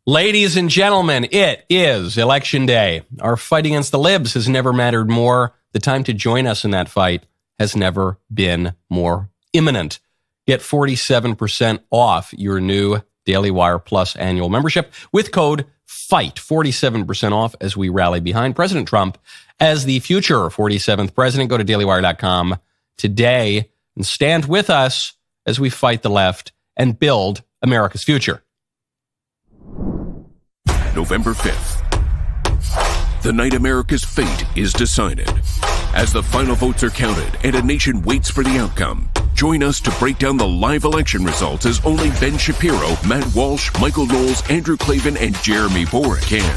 Ladies and gentlemen, it is Election Day. Our fight against the libs has never mattered more. The time to join us in that fight has never been more imminent. Get 47% off your new DailyWire Plus annual membership with code FIGHT. 47% off as we rally behind President Trump as the future 47th president. Go to dailywire.com today and stand with us as we fight the left and build America's future. November 5th. The night America's fate is decided. As the final votes are counted and a nation waits for the outcome, join us to break down the live election results as only Ben Shapiro, Matt Walsh, Michael Knowles, Andrew Klavan, and Jeremy Boring can.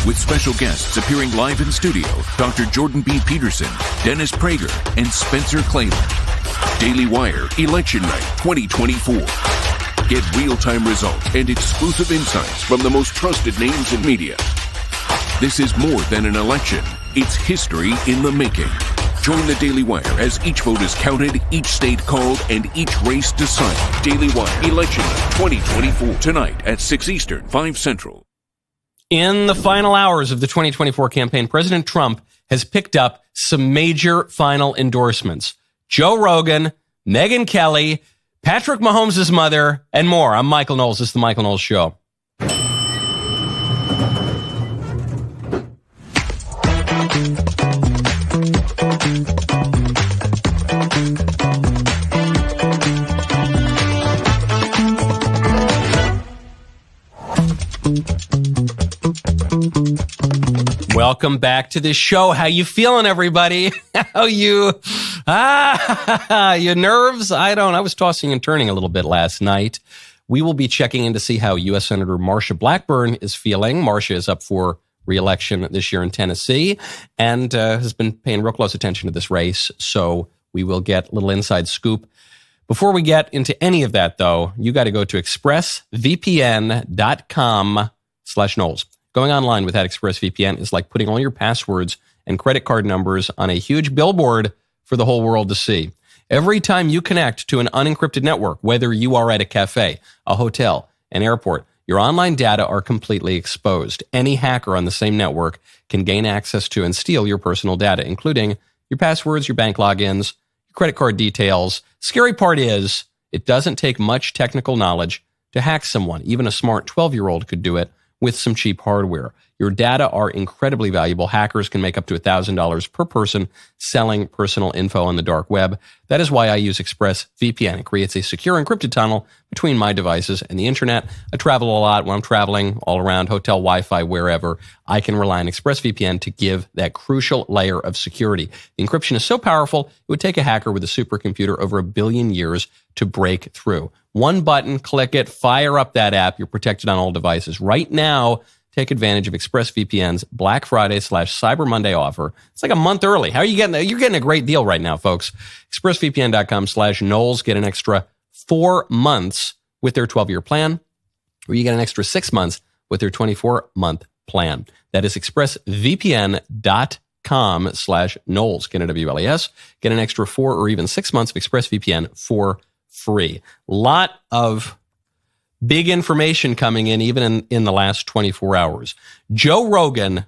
With special guests appearing live in studio, Dr. Jordan B. Peterson, Dennis Prager, and Spencer Klavan. Daily Wire Election Night 2024. Get real-time results and exclusive insights from the most trusted names in media. This is more than an election. It's history in the making. Join the Daily Wire as each vote is counted, each state called, and each race decided. Daily Wire Election Night 2024. Tonight at 6 Eastern, 5 Central. In the final hours of the 2024 campaign, President Trump has picked up some major final endorsements. Joe Rogan, Megyn Kelly, Patrick Mahomes' mother, and more. I'm Michael Knowles. This is The Michael Knowles Show. Welcome back to this show. How you feeling, everybody? How you? Your nerves? I was tossing and turning a little bit last night. We will be checking in to see how U.S. Senator Marsha Blackburn is feeling. Marsha is up for re-election this year in Tennessee and has been paying real close attention to this race. So we will get a little inside scoop. Before we get into any of that, though, you got to go to expressvpn.com/Knowles. Going online with that ExpressVPN is like putting all your passwords and credit card numbers on a huge billboard for the whole world to see. Every time you connect to an unencrypted network, whether you are at a cafe, a hotel, an airport, your online data are completely exposed. Any hacker on the same network can gain access to and steal your personal data, including your passwords, your bank logins, your credit card details. Scary part is, it doesn't take much technical knowledge to hack someone. Even a smart 12-year-old could do it with some cheap hardware. Your data are incredibly valuable. Hackers can make up to $1,000 per person selling personal info on the dark web. That is why I use ExpressVPN. It creates a secure encrypted tunnel between my devices and the internet. I travel a lot. When I'm traveling all around, hotel, Wi-Fi, wherever, I can rely on ExpressVPN to give that crucial layer of security. The encryption is so powerful, it would take a hacker with a supercomputer over 1 billion years to break through. One button, click it, fire up that app. You're protected on all devices. Right now, take advantage of ExpressVPN's Black Friday/Cyber Monday offer. It's like a month early. How are you getting that? You're getting a great deal right now, folks. ExpressVPN.com/Knowles. Get an extra 4 months with their 12-year plan, or you get an extra 6 months with their 24-month plan. That is ExpressVPN.com/Knowles. Knowles. Get an extra 4 or even 6 months of ExpressVPN for free. Lot of big information coming in, even in the last 24 hours. Joe Rogan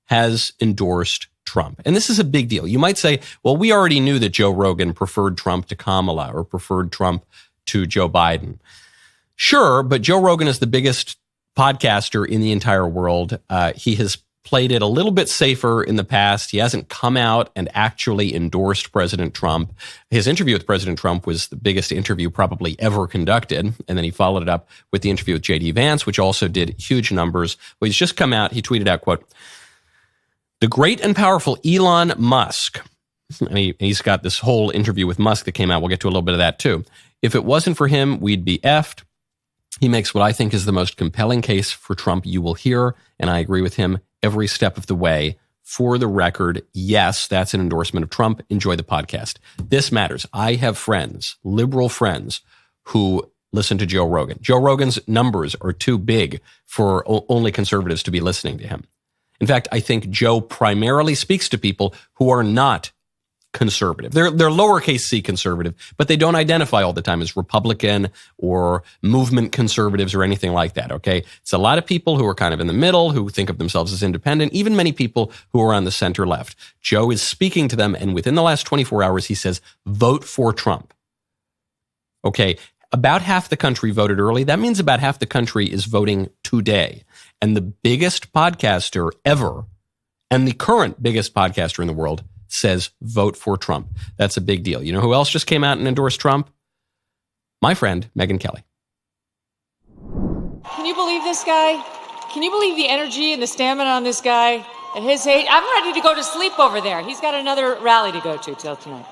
has endorsed Trump. And this is a big deal. You might say, well, we already knew that Joe Rogan preferred Trump to Kamala or preferred Trump to Joe Biden. Sure, but Joe Rogan is the biggest podcaster in the entire world. He has played it a little bit safer in the past. He hasn't come out and actually endorsed President Trump. His interview with President Trump was the biggest interview probably ever conducted. And then he followed it up with the interview with J.D. Vance, which also did huge numbers. Well, he's just come out. He tweeted out, quote, "The great and powerful Elon Musk," and he's got this whole interview with Musk that came out. We'll get to a little bit of that too. "If it wasn't for him, we'd be effed. He makes what I think is the most compelling case for Trump you will hear, and I agree with him every step of the way. For the record, yes, that's an endorsement of Trump. Enjoy the podcast." This matters. I have friends, liberal friends, who listen to Joe Rogan. Joe Rogan's numbers are too big for only conservatives to be listening to him. In fact, I think Joe primarily speaks to people who are not conservative. They're lowercase c conservative, but they don't identify all the time as Republican or movement conservatives or anything like that, okay? It's a lot of people who are kind of in the middle, who think of themselves as independent, even many people who are on the center left. Joe is speaking to them, and within the last 24 hours, he says, vote for Trump. Okay, about half the country voted early. That means about half the country is voting today. And the biggest podcaster ever, and the current biggest podcaster in the world, says vote for Trump. That's a big deal. You know who else just came out and endorsed Trump? My friend, Megyn Kelly. Can you believe this guy? Can you believe the energy and the stamina on this guy at his age? I'm ready to go to sleep over there. He's got another rally to go to till tonight.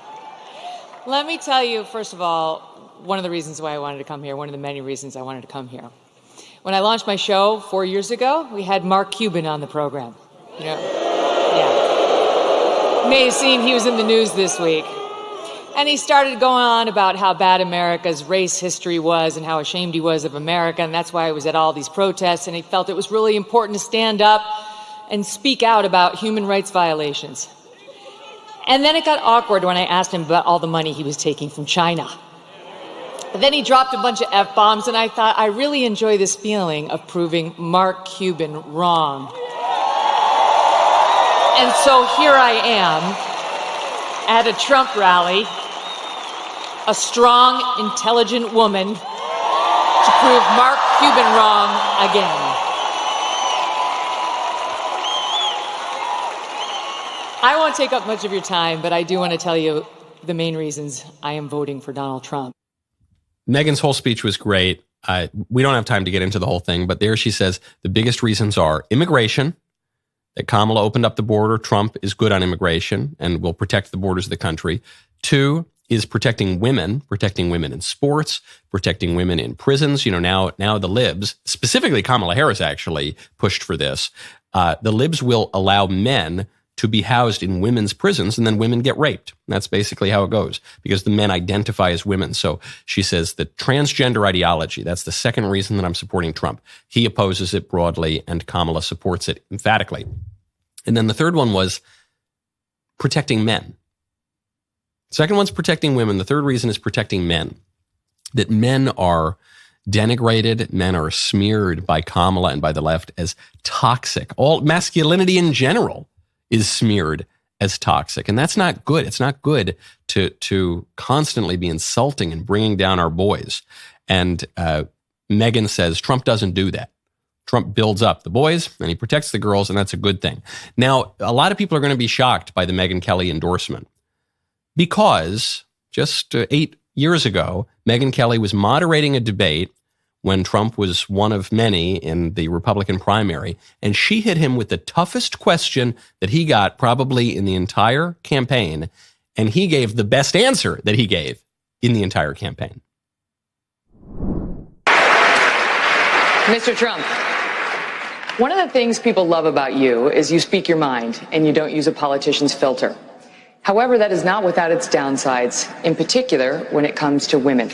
Let me tell you, first of all, one of the reasons why I wanted to come here, one of the many reasons I wanted to come here. When I launched my show 4 years ago, we had Mark Cuban on the program. You know, yeah. May have seen he was in the news this week. And he started going on about how bad America's race history was and how ashamed he was of America. And that's why he was at all these protests. And he felt it was really important to stand up and speak out about human rights violations. And then it got awkward when I asked him about all the money he was taking from China. But then he dropped a bunch of F-bombs, and I thought, I really enjoy this feeling of proving Mark Cuban wrong. And so here I am at a Trump rally, a strong, intelligent woman to prove Mark Cuban wrong again. I won't take up much of your time, but I do want to tell you the main reasons I am voting for Donald Trump. Megyn's whole speech was great. We don't have time to get into the whole thing, but there she says the biggest reasons are immigration, that Kamala opened up the border. Trump is good on immigration and will protect the borders of the country. 2 is protecting women in sports, protecting women in prisons. You know, now the libs, specifically Kamala Harris actually pushed for this. The libs will allow men to be housed in women's prisons, and then women get raped. That's basically how it goes, because the men identify as women. So she says the transgender ideology, that's the second reason that I'm supporting Trump. He opposes it broadly, and Kamala supports it emphatically. And then the third one was protecting men. Second one's protecting women. The third reason is protecting men. That men are denigrated, men are smeared by Kamala and by the left as toxic. All masculinity in general is smeared as toxic. And that's not good. It's not good to constantly be insulting and bringing down our boys. And Megyn says Trump doesn't do that. Trump builds up the boys and he protects the girls, and that's a good thing. Now, a lot of people are going to be shocked by the Megyn Kelly endorsement because just 8 years ago, Megyn Kelly was moderating a debate when Trump was one of many in the Republican primary, and she hit him with the toughest question that he got probably in the entire campaign, and he gave the best answer that he gave in the entire campaign. Mr. Trump, one of the things people love about you is you speak your mind and you don't use a politician's filter. However, that is not without its downsides, in particular when it comes to women.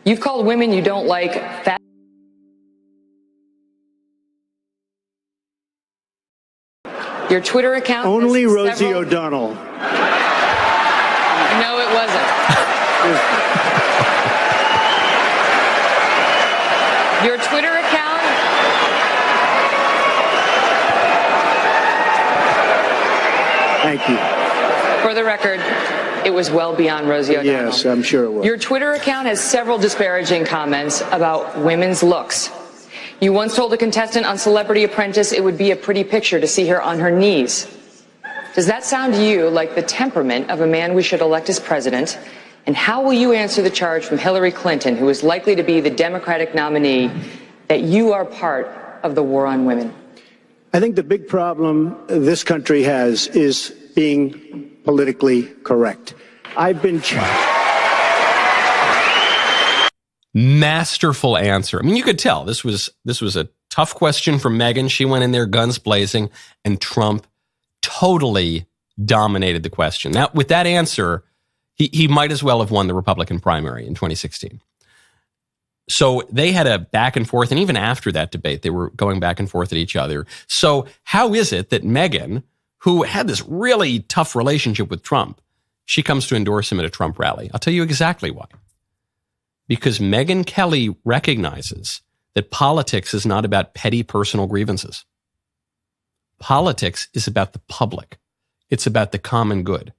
You've called women you don't like fat. Your Twitter account. Only Rosie O'Donnell. No, it wasn't. Your Twitter account. Thank you. For the record, it was well beyond Rosie O'Donnell. Yes, I'm sure it was. Your Twitter account has several disparaging comments about women's looks. You once told a contestant on Celebrity Apprentice it would be a pretty picture to see her on her knees. Does that sound to you like the temperament of a man we should elect as president? And how will you answer the charge from Hillary Clinton, who is likely to be the Democratic nominee, that you are part of the war on women? I think the big problem this country has is being politically correct. I've been... Masterful answer. I mean, you could tell this was a tough question from Megyn. She went in there guns blazing, and Trump totally dominated the question. Now, with that answer, he might as well have won the Republican primary in 2016. So they had a back and forth, and even after that debate, they were going back and forth at each other. So how is it that Megyn, who had this really tough relationship with Trump, she comes to endorse him at a Trump rally. I'll tell you exactly why. Because Megyn Kelly recognizes that politics is not about petty personal grievances. Politics is about the public. It's about the common good.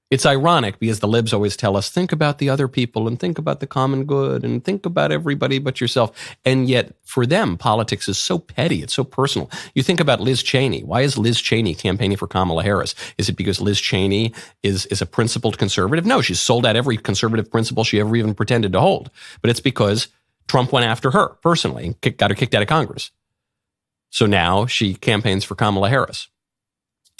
It's ironic because the libs always tell us, think about the other people and think about the common good and think about everybody but yourself. And yet for them, politics is so petty. It's so personal. You think about Liz Cheney. Why is Liz Cheney campaigning for Kamala Harris? Is it because Liz Cheney is a principled conservative? No, she's sold out every conservative principle she ever even pretended to hold. But it's because Trump went after her personally and got her kicked out of Congress. So now she campaigns for Kamala Harris.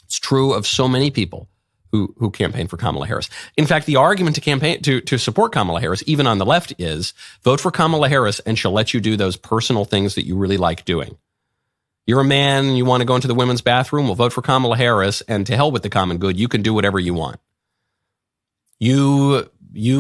It's true of so many people who campaign for Kamala Harris. In fact, the argument to support Kamala Harris, even on the left, is vote for Kamala Harris and she'll let you do those personal things that you really like doing. You're a man, you want to go into the women's bathroom, well, vote for Kamala Harris, and to hell with the common good, you can do whatever you want. You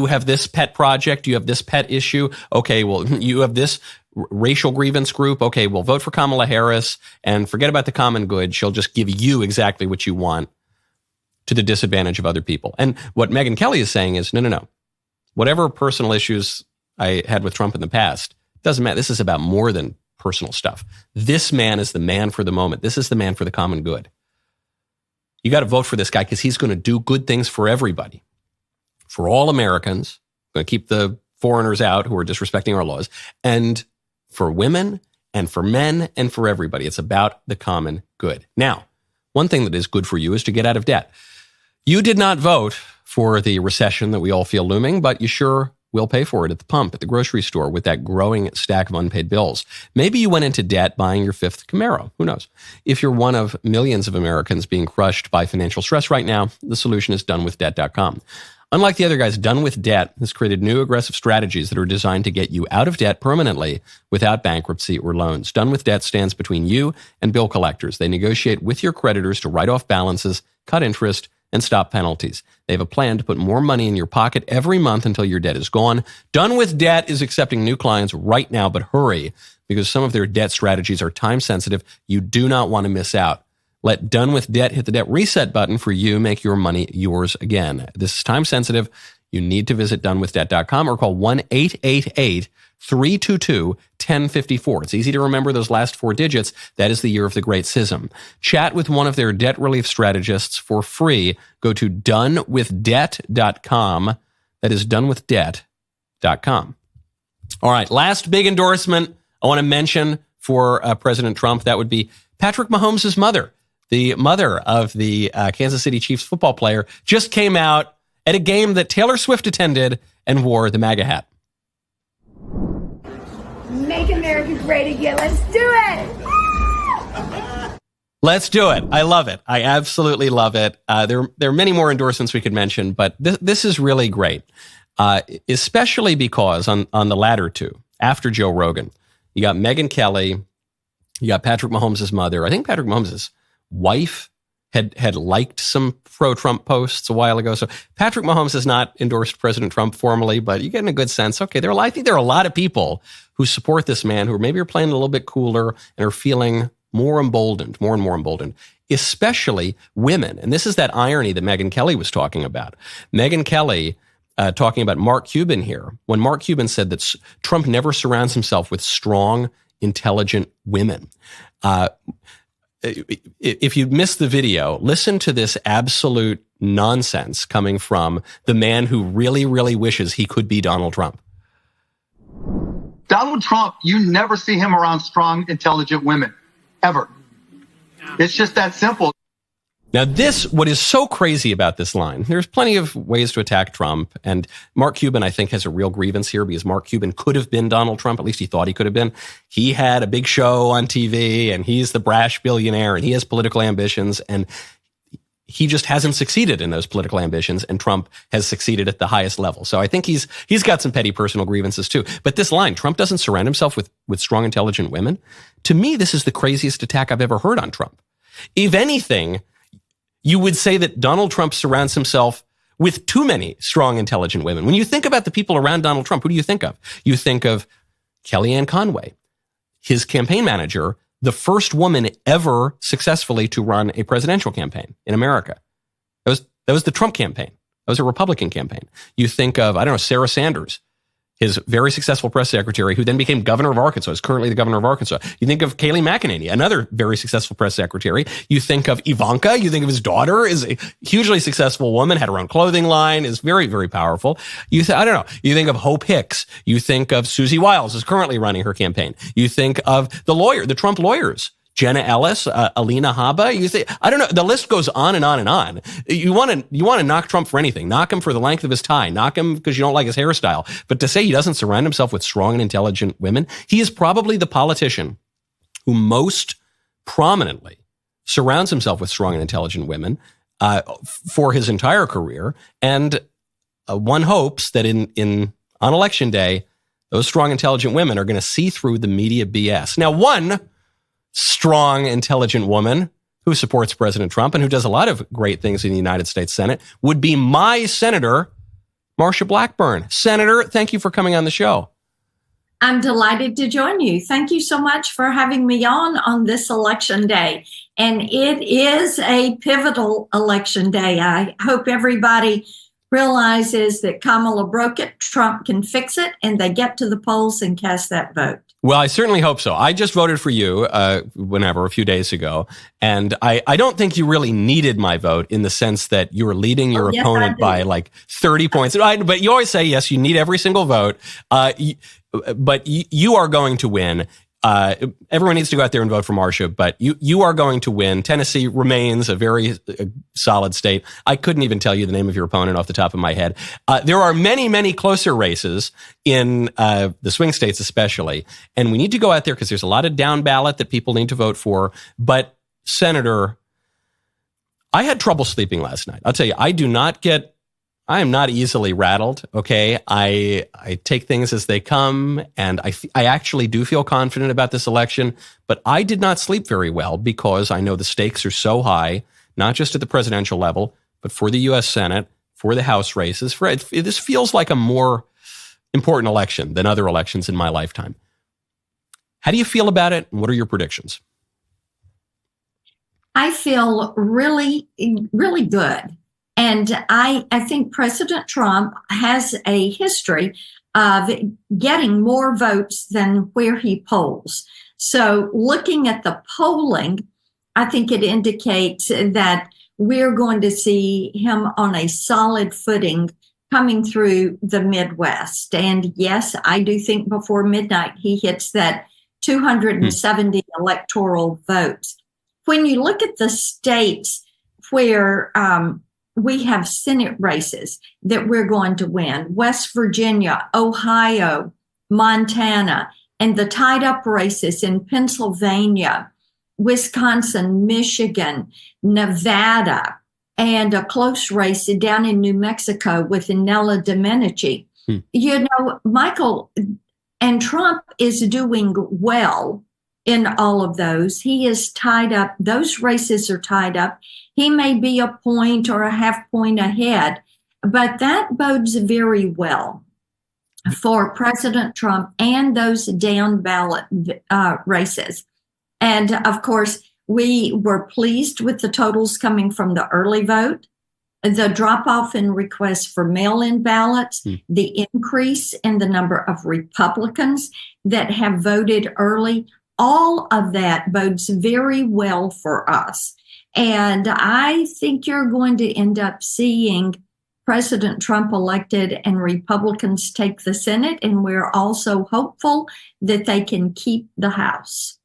have this pet project, you have this pet issue, okay, well, you have this racial grievance group, okay, well, vote for Kamala Harris and forget about the common good. She'll just give you exactly what you want, to the disadvantage of other people. And what Megyn Kelly is saying is, no. Whatever personal issues I had with Trump in the past, doesn't matter. This is about more than personal stuff. This man is the man for the moment. This is the man for the common good. You got to vote for this guy because he's going to do good things for everybody. For all Americans, going to keep the foreigners out who are disrespecting our laws, and for women and for men and for everybody. It's about the common good. Now, one thing that is good for you is to get out of debt. You did not vote for the recession that we all feel looming, but you sure will pay for it at the pump, at the grocery store, with that growing stack of unpaid bills. Maybe you went into debt buying your fifth Camaro. Who knows? If you're one of millions of Americans being crushed by financial stress right now, the solution is donewithdebt.com. Unlike the other guys, Done With Debt has created new aggressive strategies that are designed to get you out of debt permanently without bankruptcy or loans. Done With Debt stands between you and bill collectors. They negotiate with your creditors to write off balances, cut interest, and stop penalties. They have a plan to put more money in your pocket every month until your debt is gone. Done With Debt is accepting new clients right now, but hurry, because some of their debt strategies are time sensitive. You do not want to miss out. Let Done With Debt hit the debt reset button for you. Make your money yours again. This is time sensitive. You need to visit donewithdebt.com or call 1-888-322-1054. It's easy to remember those last four digits. That is the year of the Great Schism. Chat with one of their debt relief strategists for free. Go to donewithdebt.com. That is donewithdebt.com. All right, last big endorsement I want to mention for President Trump. That would be Patrick Mahomes' mother. The mother of the Kansas City Chiefs football player just came out at a game that Taylor Swift attended and wore the MAGA hat. Make America great again. Let's do it. Let's do it. I love it. I absolutely love it. There are many more endorsements we could mention, but this is really great, especially because on the latter two, after Joe Rogan, you got Megyn Kelly, you got Patrick Mahomes' mother. I think Patrick Mahomes' wife had liked some pro-Trump posts a while ago. So Patrick Mahomes has not endorsed President Trump formally, but you get in a good sense. Okay, I think there are a lot of people who support this man who maybe are playing a little bit cooler and are feeling more and more emboldened, especially women. And this is that irony that Megyn Kelly was talking about. Megyn Kelly talking about Mark Cuban here, when Mark Cuban said that Trump never surrounds himself with strong, intelligent women. If you missed the video, listen to this absolute nonsense coming from the man who really, really wishes he could be Donald Trump. Donald Trump, you never see him around strong, intelligent women, ever. It's just that simple. Now, what is so crazy about this line, there's plenty of ways to attack Trump, and Mark Cuban, I think, has a real grievance here because Mark Cuban could have been Donald Trump. At least he thought he could have been. He had a big show on TV, and he's the brash billionaire, and he has political ambitions, and he just hasn't succeeded in those political ambitions, and Trump has succeeded at the highest level. So I think he's got some petty personal grievances too. But this line, Trump doesn't surround himself with strong, intelligent women. To me, this is the craziest attack I've ever heard on Trump. If anything, you would say that Donald Trump surrounds himself with too many strong, intelligent women. When you think about the people around Donald Trump, who do you think of? You think of Kellyanne Conway, his campaign manager, the first woman ever successfully to run a presidential campaign in America. That was the Trump campaign. That was a Republican campaign. You think of, I don't know, Sarah Sanders, his very successful press secretary, who then became governor of Arkansas, is currently the governor of Arkansas. You think of Kayleigh McEnany, another very successful press secretary. You think of Ivanka. You think of his daughter, is a hugely successful woman, had her own clothing line, is very, very powerful. I don't know. You think of Hope Hicks. You think of Susie Wiles, is currently running her campaign. You think of the Trump lawyers. Jenna Ellis, Alina Habba. You say, I don't know. The list goes on and on and on. You want to knock Trump for anything. Knock him for the length of his tie. Knock him because you don't like his hairstyle. But to say he doesn't surround himself with strong and intelligent women, he is probably the politician who most prominently surrounds himself with strong and intelligent women for his entire career. And one hopes that on election day, those strong, intelligent women are going to see through the media BS. Now, one strong, intelligent woman who supports President Trump and who does a lot of great things in the United States Senate would be my Senator, Marsha Blackburn. Senator, thank you for coming on the show. I'm delighted to join you. Thank you so much for having me on this election day. And it is a pivotal election day. I hope everybody realizes that Kamala broke it, Trump can fix it, and they get to the polls and cast that vote. Well, I certainly hope so. I just voted for you a few days ago, and I don't think you really needed my vote in the sense that you were leading your opponent by like 30 points. But you always say, yes, you need every single vote, but you are going to win. Everyone needs to go out there and vote for Marsha, but you are going to win. Tennessee remains a very solid state. I couldn't even tell you the name of your opponent off the top of my head. There are many, many closer races in the swing states especially, and we need to go out there because there's a lot of down ballot that people need to vote for. But, Senator, I had trouble sleeping last night. I'll tell you, I am not easily rattled, okay? I take things as they come, and I actually do feel confident about this election, but I did not sleep very well because I know the stakes are so high, not just at the presidential level, but for the U.S. Senate, for the House races. This feels like a more important election than other elections in my lifetime. How do you feel about it, and what are your predictions? I feel really, really good. And I think President Trump has a history of getting more votes than where he polls. So looking at the polling, I think it indicates that we're going to see him on a solid footing coming through the Midwest. And yes, I do think before midnight he hits that 270 electoral votes. When you look at the states where we have Senate races that we're going to win: West Virginia, Ohio, Montana, and the tied up races in Pennsylvania, Wisconsin, Michigan, Nevada, and a close race down in New Mexico with Nella Domenici. You know, Michael, and Trump is doing well in all of those. He is tied up. Those races are tied up. He may be a point or a half point ahead, but that bodes very well for President Trump and those down ballot races. And of course, we were pleased with the totals coming from the early vote, the drop off in requests for mail-in ballots, the increase in the number of Republicans that have voted early. All of that bodes very well for us. And I think you're going to end up seeing President Trump elected and Republicans take the Senate. And we're also hopeful that they can keep the House.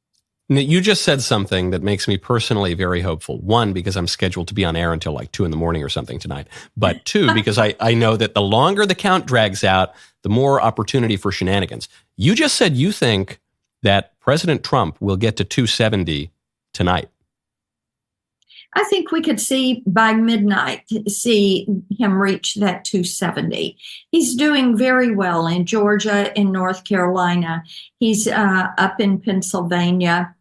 You just said something that makes me personally very hopeful. One, because I'm scheduled to be on air until like 2 a.m. or something tonight. But two, because I know that the longer the count drags out, the more opportunity for shenanigans. You just said you think that President Trump will get to 270 tonight. I think we could see by midnight, see him reach that 270. He's doing very well in Georgia, in North Carolina. He's up in Pennsylvania.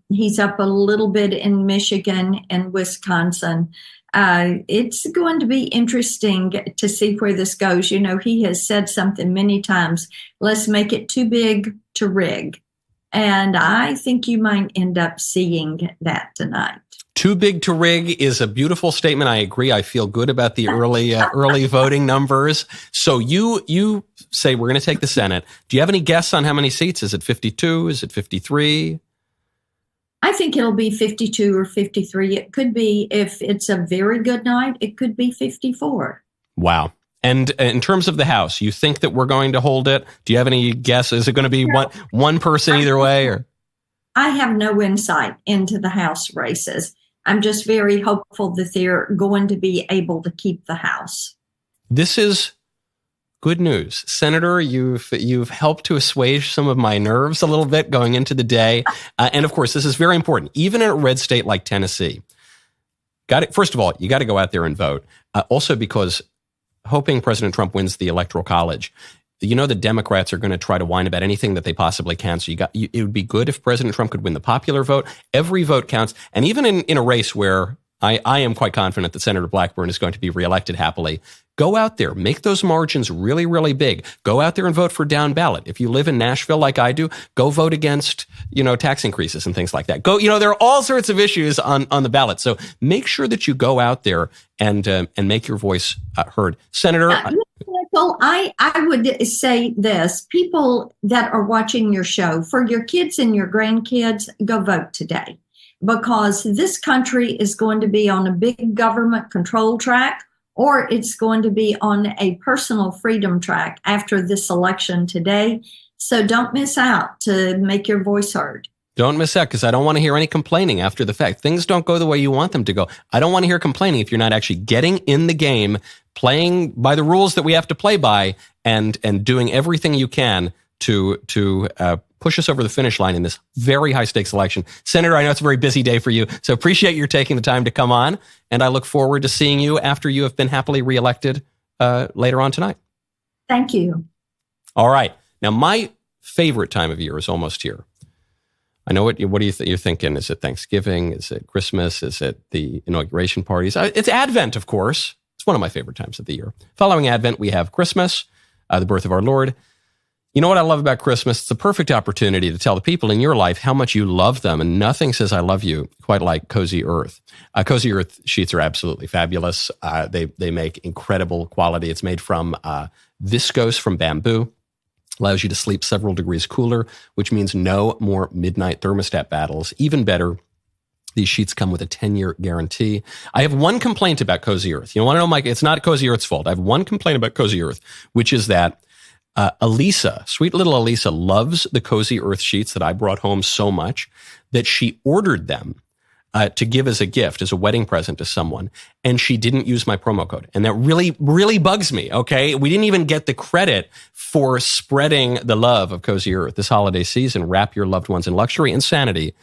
He's up a little bit in Michigan and Wisconsin. It's going to be interesting to see where this goes. You know, he has said something many times, let's make it too big to rig. And I think you might end up seeing that tonight. Too big to rig is a beautiful statement. I agree. I feel good about the early voting numbers. So you say we're going to take the Senate. Do you have any guess on how many seats? Is it 52? Is it 53? I think it'll be 52 or 53. It could be, if it's a very good night, it could be 54. Wow. And in terms of the House, you think that we're going to hold it? Do you have any guess? Is it going to be one person either way? Or I have no insight into the House races. I'm just very hopeful that they're going to be able to keep the House. This is good news. Senator, you've helped to assuage some of my nerves a little bit going into the day. And of course, this is very important. Even in a red state like Tennessee, first of all, you got to go out there and vote. Also because hoping President Trump wins the Electoral College, you know the Democrats are going to try to whine about anything that they possibly can. So it would be good if President Trump could win the popular vote. Every vote counts. And even in a race where I am quite confident that Senator Blackburn is going to be reelected happily, go out there, make those margins really, really big. Go out there and vote for down ballot. If you live in Nashville like I do, go vote against, tax increases and things like that. There are all sorts of issues on the ballot. So make sure that you go out there and make your voice heard. Senator. Michael, I would say this. People that are watching your show, for your kids and your grandkids, go vote today. Because this country is going to be on a big government control track, or it's going to be on a personal freedom track after this election today. So don't miss out to make your voice heard. Don't miss out, because I don't want to hear any complaining after the fact. Things don't go the way you want them to go. I don't want to hear complaining if you're not actually getting in the game, playing by the rules that we have to play by, and doing everything you can to push us over the finish line in this very high-stakes election. Senator, I know it's a very busy day for you, so appreciate your taking the time to come on, and I look forward to seeing you after you have been happily reelected later on tonight. Thank you. All right. Now, my favorite time of year is almost here. I know what you're thinking. Is it Thanksgiving? Is it Christmas? Is it the inauguration parties? It's Advent, of course. It's one of my favorite times of the year. Following Advent, we have Christmas, the birth of our Lord. You know what I love about Christmas? It's the perfect opportunity to tell the people in your life how much you love them. And nothing says I love you quite like Cozy Earth. Cozy Earth sheets are absolutely fabulous. They make incredible quality. It's made from viscose from bamboo. Allows you to sleep several degrees cooler, which means no more midnight thermostat battles. Even better, these sheets come with a 10-year guarantee. I have one complaint about Cozy Earth. You want to know, Mike? It's not Cozy Earth's fault. I have one complaint about Cozy Earth, which is that Elisa, sweet little Elisa, loves the Cozy Earth sheets that I brought home so much that she ordered them to give as a gift, as a wedding present to someone, and she didn't use my promo code. And that really, really bugs me, okay? We didn't even get the credit for spreading the love of Cozy Earth this holiday season. Wrap your loved ones in luxury and sanity.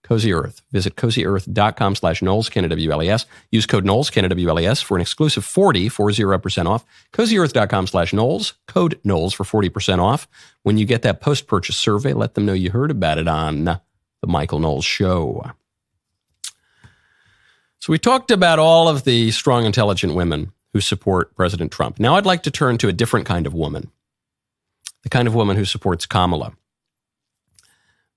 Cozy Earth. Visit cozyearth.com/Knowles, KNWLES. Use code Knowles, KNWLES, for an exclusive 40% off. Cozyearth.com/Knowles, code Knowles for 40% off. When you get that post-purchase survey, let them know you heard about it on The Michael Knowles Show. So we talked about all of the strong, intelligent women who support President Trump. Now I'd like to turn to a different kind of woman, the kind of woman who supports Kamala.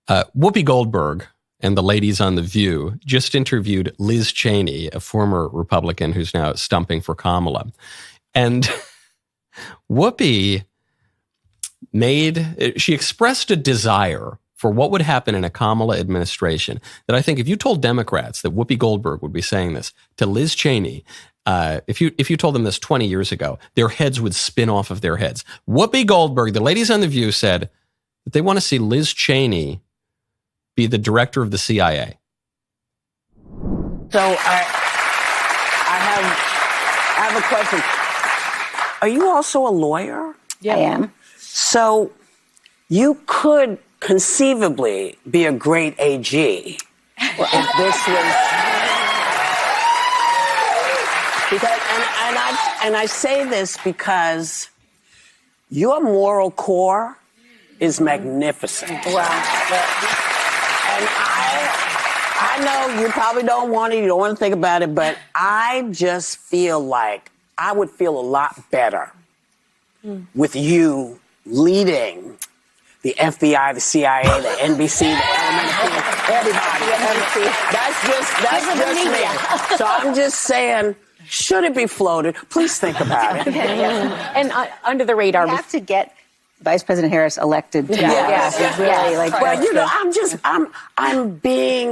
Whoopi Goldberg and the ladies on The View just interviewed Liz Cheney, a former Republican who's now stumping for Kamala. And Whoopi she expressed a desire for what would happen in a Kamala administration that I think if you told Democrats that Whoopi Goldberg would be saying this to Liz Cheney, if you told them this 20 years ago, their heads would spin off of their heads. Whoopi Goldberg, the ladies on The View, said that they want to see Liz Cheney be the director of the CIA. So I have a question. Are you also a lawyer? Yeah. I am. So you could conceivably be a great AG if this was because and I say this because your moral core is magnificent. Wow. And I know you probably don't want it, you don't want to think about it, but I just feel like I would feel a lot better with you leading the FBI, the CIA, the NBC, the Everybody. That's just me. So I'm just saying, should it be floated? Please think about it. And under the radar. We have to get Vice President Harris elected. I'm being.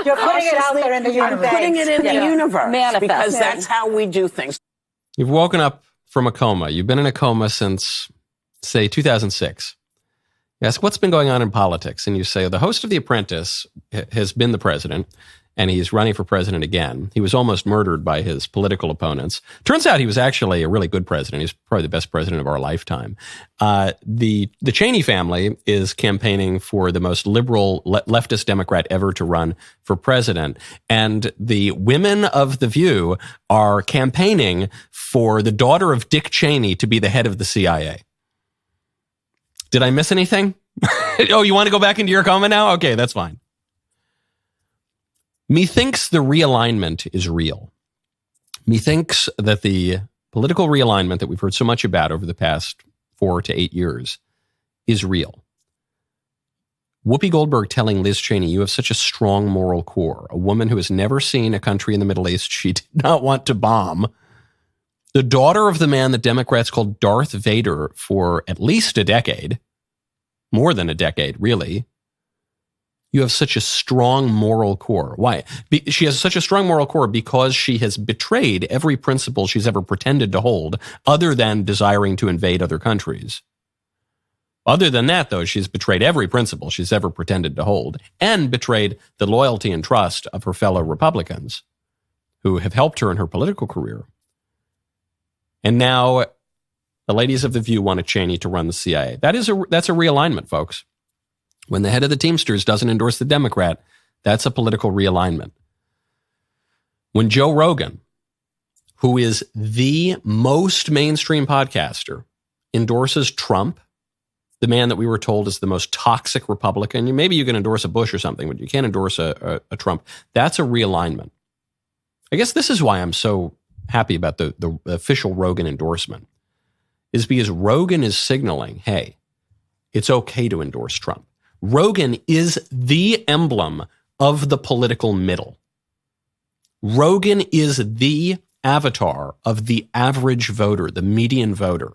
You're putting it out there in the universe. I'm putting it in the universe. Manifest. Because that's how we do things. You've woken up from a coma. You've been in a coma since, say, 2006. You ask, what's been going on in politics? And you say, the host of The Apprentice has been the president, and he's running for president again. He was almost murdered by his political opponents. Turns out he was actually a really good president. He's probably the best president of our lifetime. The Cheney family is campaigning for the most liberal leftist Democrat ever to run for president. And the women of The View are campaigning for the daughter of Dick Cheney to be the head of the CIA. Did I miss anything? Oh, you want to go back into your coma now? Okay, that's fine. Methinks the realignment is real. Methinks that the political realignment that we've heard so much about over the past 4 to 8 years is real. Whoopi Goldberg telling Liz Cheney, you have such a strong moral core, a woman who has never seen a country in the Middle East she did not want to bomb, the daughter of the man that Democrats called Darth Vader for at least a decade, more than a decade, really. You have such a strong moral core. Why? She has such a strong moral core because she has betrayed every principle she's ever pretended to hold, other than desiring to invade other countries. Other than that, though, she's betrayed every principle she's ever pretended to hold, and betrayed the loyalty and trust of her fellow Republicans who have helped her in her political career. And now the ladies of The View want Cheney to run the CIA. That's a realignment, folks. When the head of the Teamsters doesn't endorse the Democrat, that's a political realignment. When Joe Rogan, who is the most mainstream podcaster, endorses Trump, the man that we were told is the most toxic Republican, maybe you can endorse a Bush or something, but you can't endorse a Trump. That's a realignment. I guess this is why I'm so happy about the official Rogan endorsement, is because Rogan is signaling, hey, it's okay to endorse Trump. Rogan is the emblem of the political middle. Rogan is the avatar of the average voter, the median voter.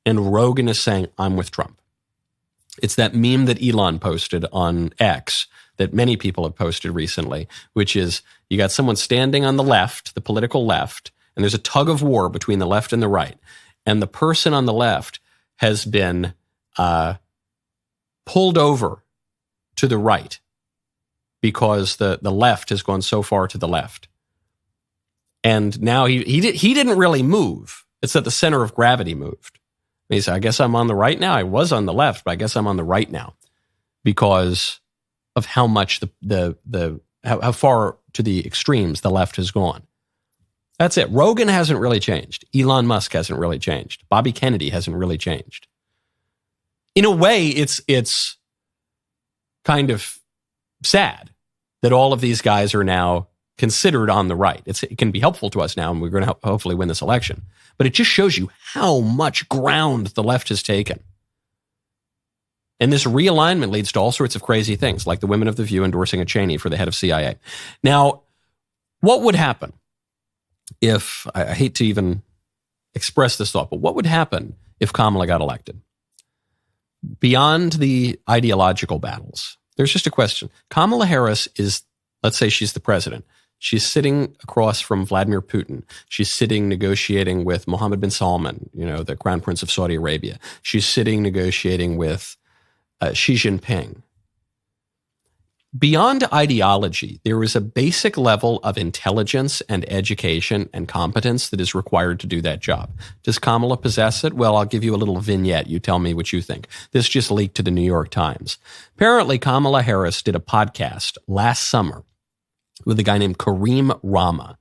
And Rogan is saying, I'm with Trump. It's that meme that Elon posted on X that many people have posted recently, which is you got someone standing on the left, the political left, and there's a tug of war between the left and the right. And the person on the left has been pulled over to the right because the left has gone so far to the left. And now he didn't really move. It's that the center of gravity moved. And he said, I guess I'm on the right now. I was on the left, but I guess I'm on the right now because of how much how far to the extremes the left has gone. That's it. Rogan hasn't really changed. Elon Musk hasn't really changed. Bobby Kennedy hasn't really changed. In a way, it's kind of sad that all of these guys are now considered on the right. It can be helpful to us now, and we're going to hopefully win this election. But it just shows you how much ground the left has taken. And this realignment leads to all sorts of crazy things, like the women of The View endorsing a Cheney for the head of CIA. Now, what would happen if, I hate to even express this thought, but what would happen if Kamala got elected? Beyond the ideological battles, there's just a question. Kamala Harris is, let's say she's the president. She's sitting across from Vladimir Putin. She's sitting negotiating with Mohammed bin Salman, the Crown Prince of Saudi Arabia. She's sitting negotiating with Xi Jinping. Beyond ideology, there is a basic level of intelligence and education and competence that is required to do that job. Does Kamala possess it? Well, I'll give you a little vignette. You tell me what you think. This just leaked to the New York Times. Apparently, Kamala Harris did a podcast last summer with a guy named Kareem Rama.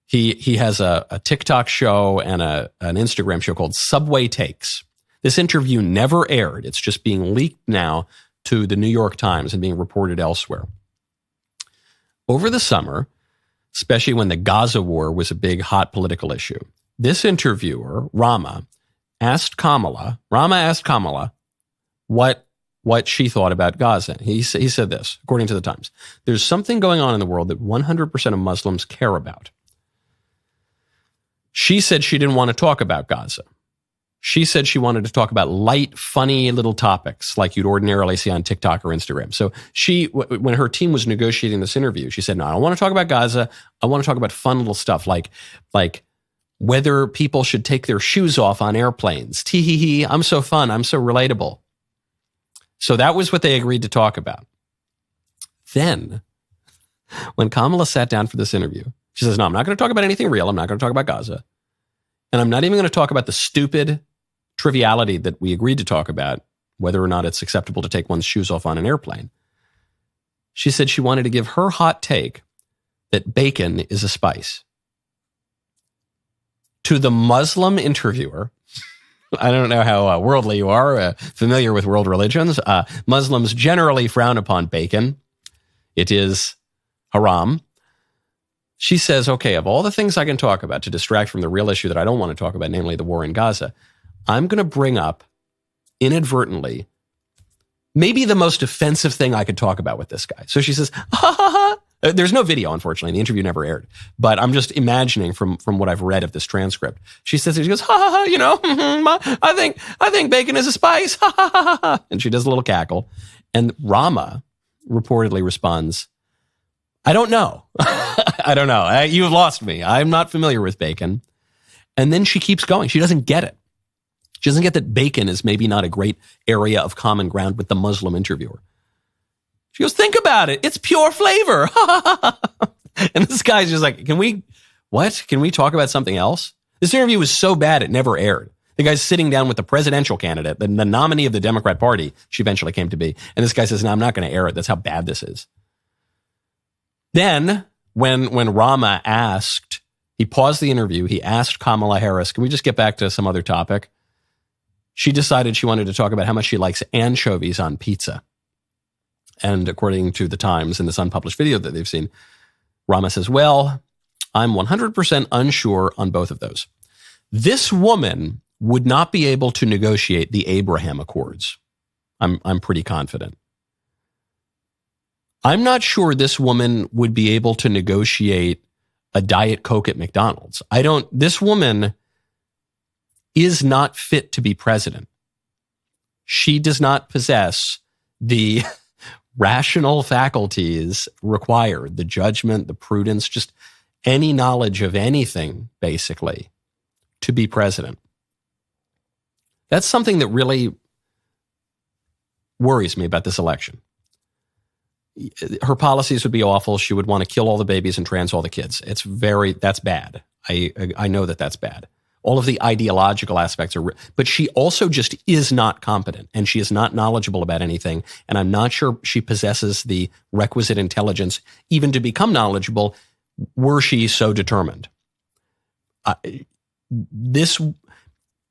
He has a TikTok show and an Instagram show called Subway Takes. This interview never aired. It's just being leaked now to the New York Times and being reported elsewhere. Over the summer, especially when the Gaza war was a big, hot political issue, this interviewer, Rama asked Kamala what what she thought about Gaza. He said this, according to the Times. There's something going on in the world that 100% of Muslims care about. She said she didn't want to talk about Gaza. She said she wanted to talk about light, funny little topics like you'd ordinarily see on TikTok or Instagram. So when her team was negotiating this interview, she said, no, I don't want to talk about Gaza. I want to talk about fun little stuff like whether people should take their shoes off on airplanes. Tee-hee-hee, I'm so fun. I'm so relatable. So that was what they agreed to talk about. Then, when Kamala sat down for this interview, she says, no, I'm not going to talk about anything real. I'm not going to talk about Gaza. And I'm not even going to talk about the stupid triviality that we agreed to talk about, whether or not it's acceptable to take one's shoes off on an airplane. She said she wanted to give her hot take that bacon is a spice. To the Muslim interviewer, I don't know how worldly you are, familiar with world religions. Muslims generally frown upon bacon. It is haram. She says, okay, of all the things I can talk about to distract from the real issue that I don't want to talk about, namely the war in Gaza, I'm going to bring up inadvertently maybe the most offensive thing I could talk about with this guy. So she says, ha ha ha. There's no video, unfortunately. The interview never aired. But I'm just imagining from what I've read of this transcript. She says, she goes, ha ha ha, you know, I think bacon is a spice. Ha ha ha ha. And she does a little cackle. And Rama reportedly responds, I don't know. I don't know. You have lost me. I'm not familiar with bacon. And then she keeps going. She doesn't get it. She doesn't get that bacon is maybe not a great area of common ground with the Muslim interviewer. She goes, think about it. It's pure flavor. And this guy's just like, can we talk about something else? This interview was so bad it never aired. The guy's sitting down with the presidential candidate, the nominee of the Democrat Party, she eventually came to be. And this guy says, no, I'm not going to air it. That's how bad this is. Then when Rama asked, he paused the interview. He asked Kamala Harris, can we just get back to some other topic? She decided she wanted to talk about how much she likes anchovies on pizza. And according to the Times in this unpublished video that they've seen, Rama says, well, I'm 100% unsure on both of those. This woman would not be able to negotiate the Abraham Accords. I'm pretty confident. I'm not sure this woman would be able to negotiate a Diet Coke at McDonald's. This woman is not fit to be president. She does not possess the rational faculties required, the judgment, the prudence, just any knowledge of anything, basically, to be president. That's something that really worries me about this election. Her policies would be awful. She would want to kill all the babies and trans all the kids. That's bad. I know that's bad. All of the ideological aspects but she also just is not competent and she is not knowledgeable about anything. And I'm not sure she possesses the requisite intelligence even to become knowledgeable were she so determined.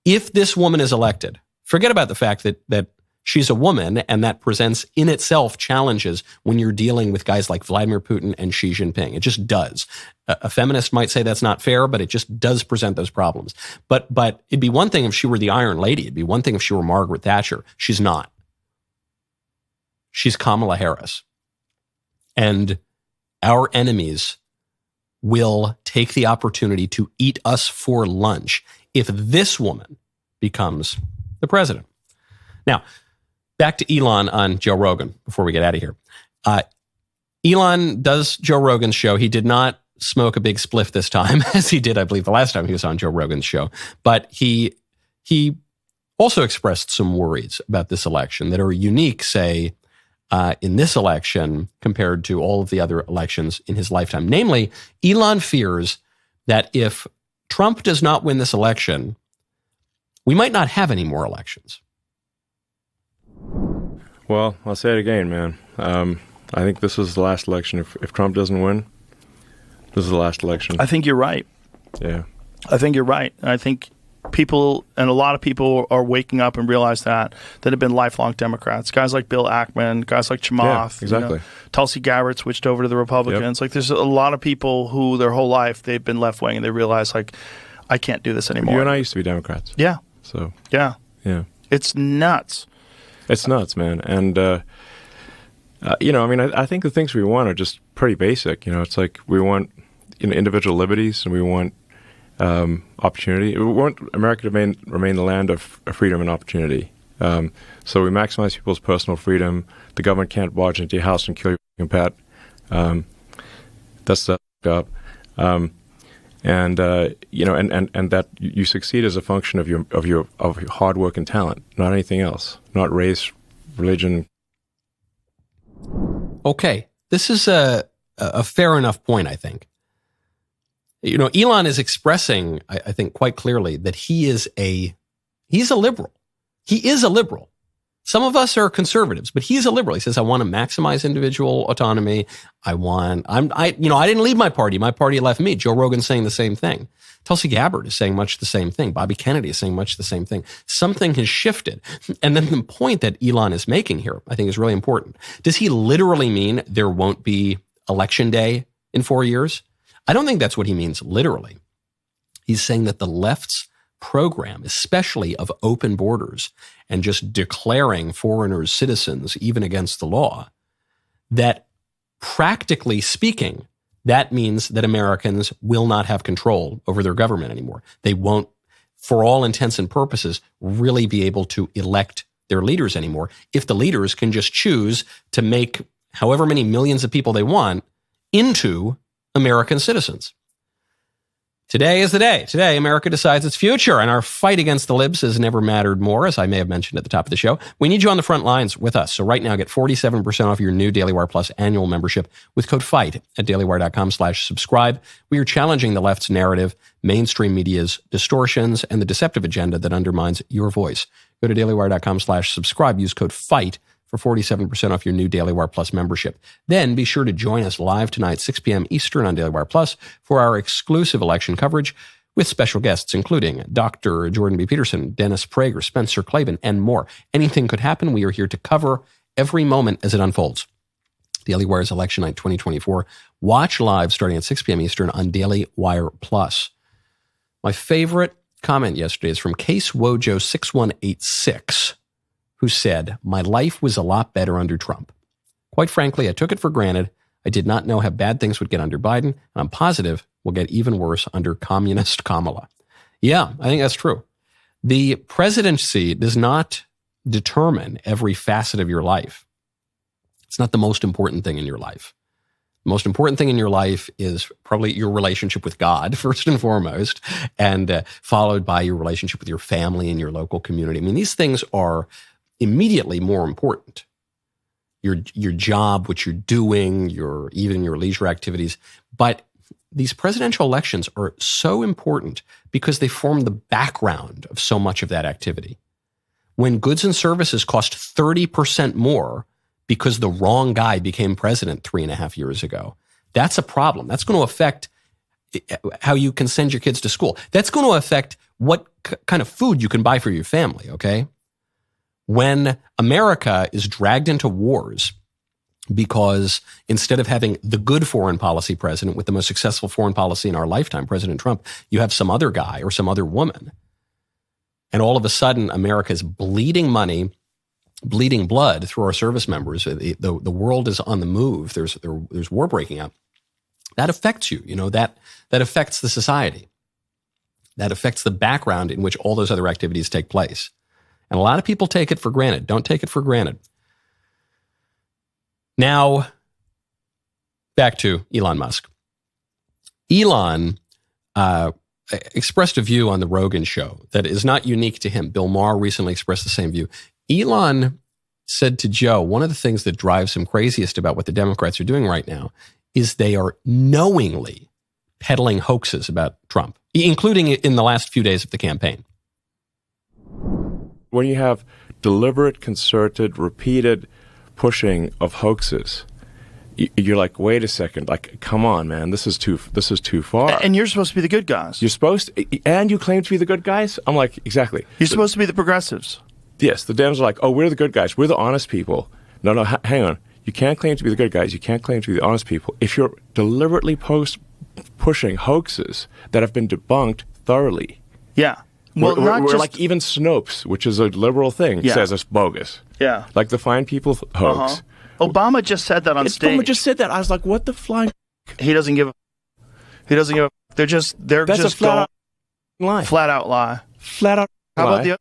If this woman is elected, forget about the fact that she's a woman and that presents in itself challenges when you're dealing with guys like Vladimir Putin and Xi Jinping. It just does. A feminist might say that's not fair, but it just does present those problems. But it'd be one thing if she were the Iron Lady. It'd be one thing if she were Margaret Thatcher. She's not. She's Kamala Harris. And our enemies will take the opportunity to eat us for lunch if this woman becomes the president. Now, back to Elon on Joe Rogan before we get out of here. Elon does Joe Rogan's show. He did not smoke a big spliff this time, as he did, I believe, the last time he was on Joe Rogan's show. But he also expressed some worries about this election that are unique, say, in this election compared to all of the other elections in his lifetime. Namely, Elon fears that if Trump does not win this election, we might not have any more elections. Well, I'll say it again, man. I think this is the last election. If Trump doesn't win, this is the last election. I think you're right. Yeah. I think you're right. I think people, and a lot of people are waking up and realize that have been lifelong Democrats. Guys like Bill Ackman, guys like Chamath. Yeah, exactly. Tulsi Gabbard switched over to the Republicans. Yep. Like, there's a lot of people who their whole life they've been left-wing and they realize, like, I can't do this anymore. You and I used to be Democrats. Yeah. So. Yeah. Yeah. It's nuts. It's nuts, man. And, I think the things we want are just pretty basic. It's like we want individual liberties, and we want opportunity. We want America to remain the land of freedom and opportunity. So we maximize people's personal freedom. The government can't barge into your house and kill your pet. That's up. And that you succeed as a function of your hard work and talent, not anything else, not race, religion. Okay, this is a fair enough point, I think. Elon is expressing, I think, quite clearly that he's a liberal. He is a liberal. Some of us are conservatives, but he's a liberal. He says, I want to maximize individual autonomy. I didn't leave my party. My party left me. Joe Rogan's saying the same thing. Tulsi Gabbard is saying much the same thing. Bobby Kennedy is saying much the same thing. Something has shifted. And then the point that Elon is making here, I think, is really important. Does he literally mean there won't be election day in 4 years? I don't think that's what he means literally. He's saying that the left's program, especially of open borders and just declaring foreigners citizens even against the law, that practically speaking, that means that Americans will not have control over their government anymore. They won't, for all intents and purposes, really be able to elect their leaders anymore if the leaders can just choose to make however many millions of people they want into American citizens. Today is the day. Today, America decides its future, and our fight against the libs has never mattered more, as I may have mentioned at the top of the show. We need you on the front lines with us. So right now, get 47% off your new Daily Wire Plus annual membership with code FIGHT at dailywire.com/subscribe. We are challenging the left's narrative, mainstream media's distortions, and the deceptive agenda that undermines your voice. Go to dailywire.com/subscribe. Use code FIGHT for 47% off your new Daily Wire Plus membership. Then be sure to join us live tonight, 6 p.m. Eastern on Daily Wire Plus for our exclusive election coverage with special guests, including Dr. Jordan B. Peterson, Dennis Prager, Spencer Klavan, and more. Anything could happen. We are here to cover every moment as it unfolds. Daily Wire's Election Night 2024. Watch live starting at 6 p.m. Eastern on Daily Wire Plus. My favorite comment yesterday is from Case Wojo 6186. who said, my life was a lot better under Trump. Quite frankly, I took it for granted. I did not know how bad things would get under Biden, and I'm positive will get even worse under communist Kamala. Yeah, I think that's true. The presidency does not determine every facet of your life. It's not the most important thing in your life. The most important thing in your life is probably your relationship with God, first and foremost, and followed by your relationship with your family and your local community. I mean, these things are immediately more important. Your job, what you're doing, even your leisure activities. But these presidential elections are so important because they form the background of so much of that activity. When goods and services cost 30% more because the wrong guy became president 3.5 years ago, that's a problem. That's going to affect how you can send your kids to school. That's going to affect what kind of food you can buy for your family, okay? When America is dragged into wars because instead of having the good foreign policy president with the most successful foreign policy in our lifetime, President Trump, you have some other guy or some other woman. And all of a sudden, America is bleeding money, bleeding blood through our service members. The world is on the move. There's war breaking out. That affects you. That affects the society. That affects the background in which all those other activities take place. And a lot of people take it for granted. Don't take it for granted. Now, back to Elon Musk. Elon expressed a view on the Rogan show that is not unique to him. Bill Maher recently expressed the same view. Elon said to Joe, one of the things that drives him craziest about what the Democrats are doing right now is they are knowingly peddling hoaxes about Trump, including in the last few days of the campaign. When you have deliberate, concerted, repeated pushing of hoaxes, you're like, wait a second, like, come on, man, this is too far. And you're supposed to be the good guys. You're supposed to, and you claim to be the good guys? I'm like, exactly. You're supposed to be the progressives. Yes, the Dems are like, oh, we're the good guys. We're the honest people. No, hang on. You can't claim to be the good guys. You can't claim to be the honest people. If you're deliberately pushing hoaxes that have been debunked thoroughly. Yeah. Well, we're like even Snopes, which is a liberal thing, says it's bogus. Yeah. Like the fine people hoax. Obama just said that on stage. Obama just said that. I was like, what the flying? He doesn't give a. They're just That's a flat out lie. Flat out lie. Flat out How lie. about the?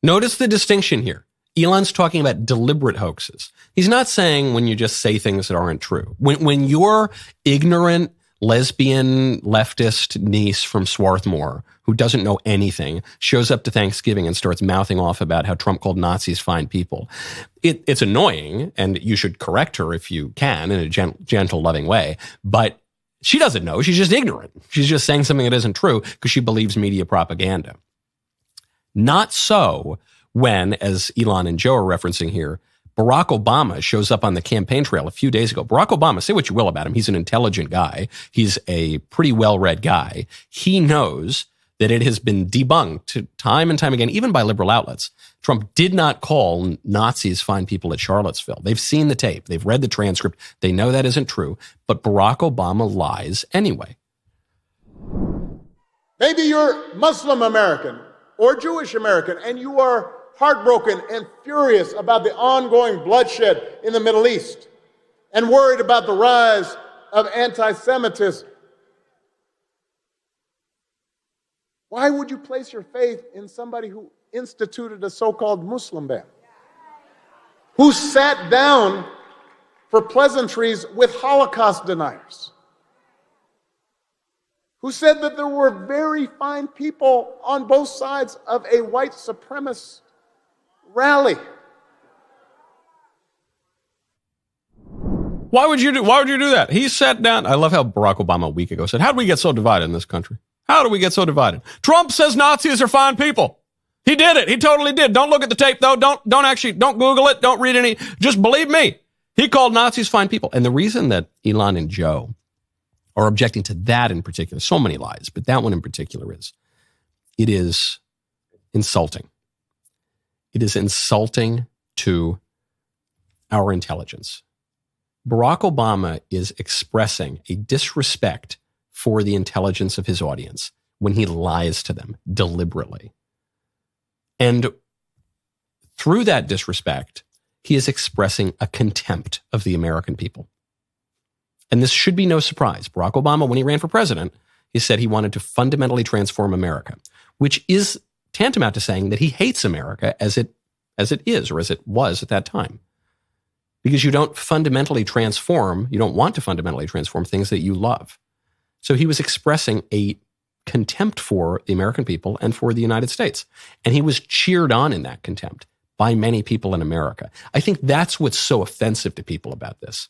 Notice the distinction here. Elon's talking about deliberate hoaxes. He's not saying when you just say things that aren't true. When your ignorant lesbian leftist niece from Swarthmore, who doesn't know anything, shows up to Thanksgiving and starts mouthing off about how Trump called Nazis fine people, it's annoying, and you should correct her if you can in a gentle, loving way. But she doesn't know. She's just ignorant. She's just saying something that isn't true because she believes media propaganda. Not so when, as Elon and Joe are referencing here, Barack Obama shows up on the campaign trail a few days ago. Barack Obama, say what you will about him, he's an intelligent guy. He's a pretty well-read guy. He knows that it has been debunked time and time again, even by liberal outlets. Trump did not call Nazis fine people at Charlottesville. They've seen the tape. They've read the transcript. They know that isn't true. But Barack Obama lies anyway. Maybe you're Muslim American or Jewish American, and you are heartbroken and furious about the ongoing bloodshed in the Middle East and worried about the rise of anti-Semitism. Why would you place your faith in somebody who instituted a so-called Muslim ban, who sat down for pleasantries with Holocaust deniers, who said that there were very fine people on both sides of a white supremacist rally? Why would you do that? He sat down. I love how Barack Obama a week ago said, how do we get so divided in this country? How do we get so divided? Trump says Nazis are fine people. He did it. He totally did. Don't look at the tape, though. Don't Google it. Don't read any. Just believe me. He called Nazis fine people. And the reason that Elon and Joe are objecting to that in particular, so many lies, but that one in particular it is insulting. It is insulting to our intelligence. Barack Obama is expressing a disrespect for the intelligence of his audience when he lies to them deliberately. And through that disrespect, he is expressing a contempt of the American people. And this should be no surprise. Barack Obama, when he ran for president, he said he wanted to fundamentally transform America, which is tantamount to saying that he hates America as it is, or as it was at that time. Because you don't want to fundamentally transform things that you love. So he was expressing a contempt for the American people and for the United States. And he was cheered on in that contempt by many people in America. I think that's what's so offensive to people about this,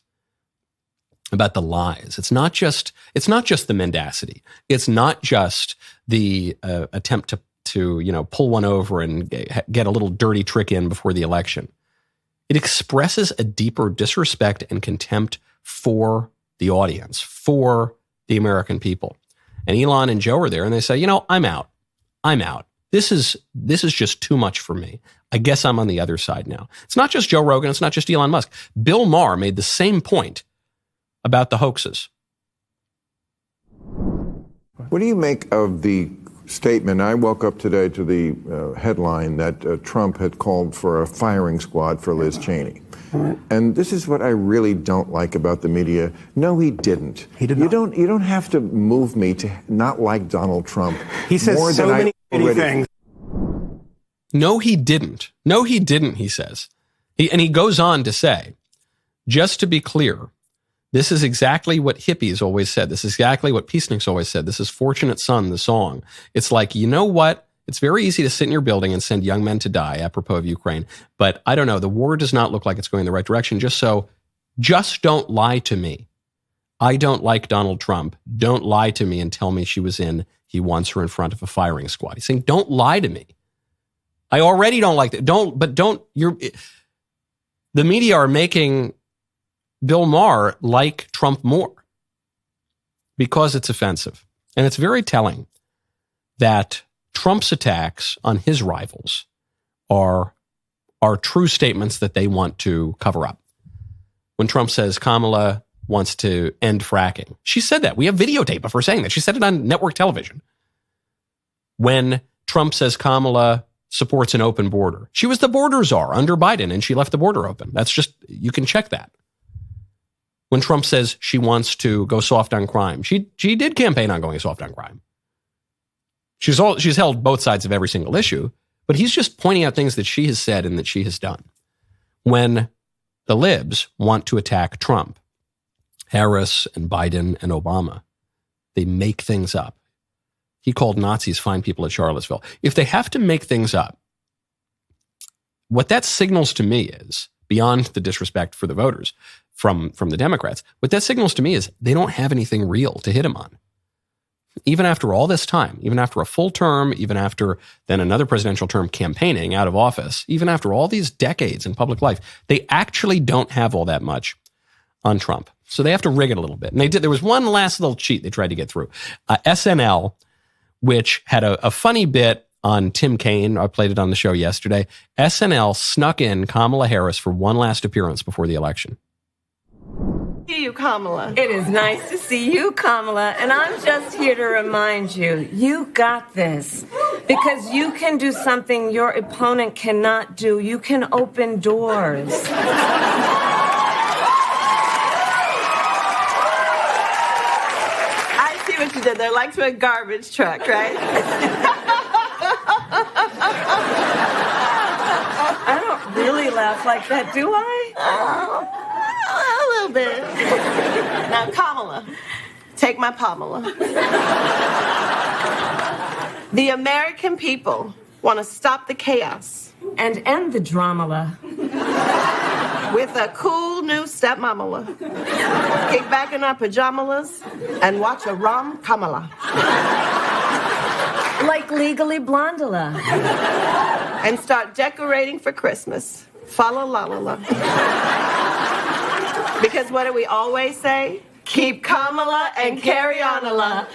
about the lies. It's not just the mendacity. It's not just the attempt to pull one over and get a little dirty trick in before the election. It expresses a deeper disrespect and contempt for the audience, for the American people. And Elon and Joe are there and they say, I'm out. This is just too much for me. I guess I'm on the other side now. It's not just Joe Rogan. It's not just Elon Musk. Bill Maher made the same point about the hoaxes. What do you make of the statement? I woke up today to the headline that Trump had called for a firing squad for Liz Cheney. And this is what I really don't like about the media. No, he didn't. He did not. You don't have to move me to not like Donald Trump. He says more so than many things. No, he didn't. No, he didn't, he says. He goes on to say, just to be clear, this is exactly what hippies always said. This is exactly what peaceniks always said. This is Fortunate Son, the song. It's like, you know what? It's very easy to sit in your building and send young men to die, apropos of Ukraine. But I don't know. The war does not look like it's going in the right direction. Just don't lie to me. I don't like Donald Trump. Don't lie to me and tell me he wants her in front of a firing squad. He's saying, don't lie to me. I already don't like that. The media are making Bill Maher like Trump more because it's offensive. And it's very telling that Trump's attacks on his rivals are true statements that they want to cover up. When Trump says Kamala wants to end fracking, she said that. We have videotape of her saying that. She said it on network television. When Trump says Kamala supports an open border. She was the border czar under Biden, and she left the border open. That's just, you can check that. When Trump says she wants to go soft on crime, she did campaign on going soft on crime. She's held both sides of every single issue, but he's just pointing out things that she has said and that she has done. When the libs want to attack Trump, Harris and Biden and Obama, they make things up. He called Nazis fine people at Charlottesville. If they have to make things up, what that signals to me is, beyond the disrespect for the voters from the Democrats, what that signals to me is they don't have anything real to hit him on. Even after all this time, even after a full term, even after then another presidential term campaigning out of office, even after all these decades in public life, they actually don't have all that much on Trump. So they have to rig it a little bit. And they did. There was one last little cheat they tried to get through. SNL, which had a funny bit on Tim Kaine. I played it on the show yesterday. SNL snuck in Kamala Harris for one last appearance before the election. See you, Kamala. It is nice to see you, Kamala. And I'm just here to remind you, you got this. Because you can do something your opponent cannot do. You can open doors. I see what you did there, like to a garbage truck, right? I don't really laugh like that, do I? A little bit. Now, Kamala, take my Pamela. The American people want to stop the chaos and end the drama with a cool new stepmamala. Kick back in our pajamas and watch a rom Kamala. Like Legally Blondula. And start decorating for Christmas. Fa la la la la. Because what do we always say? Keep Kamala and carry on a la.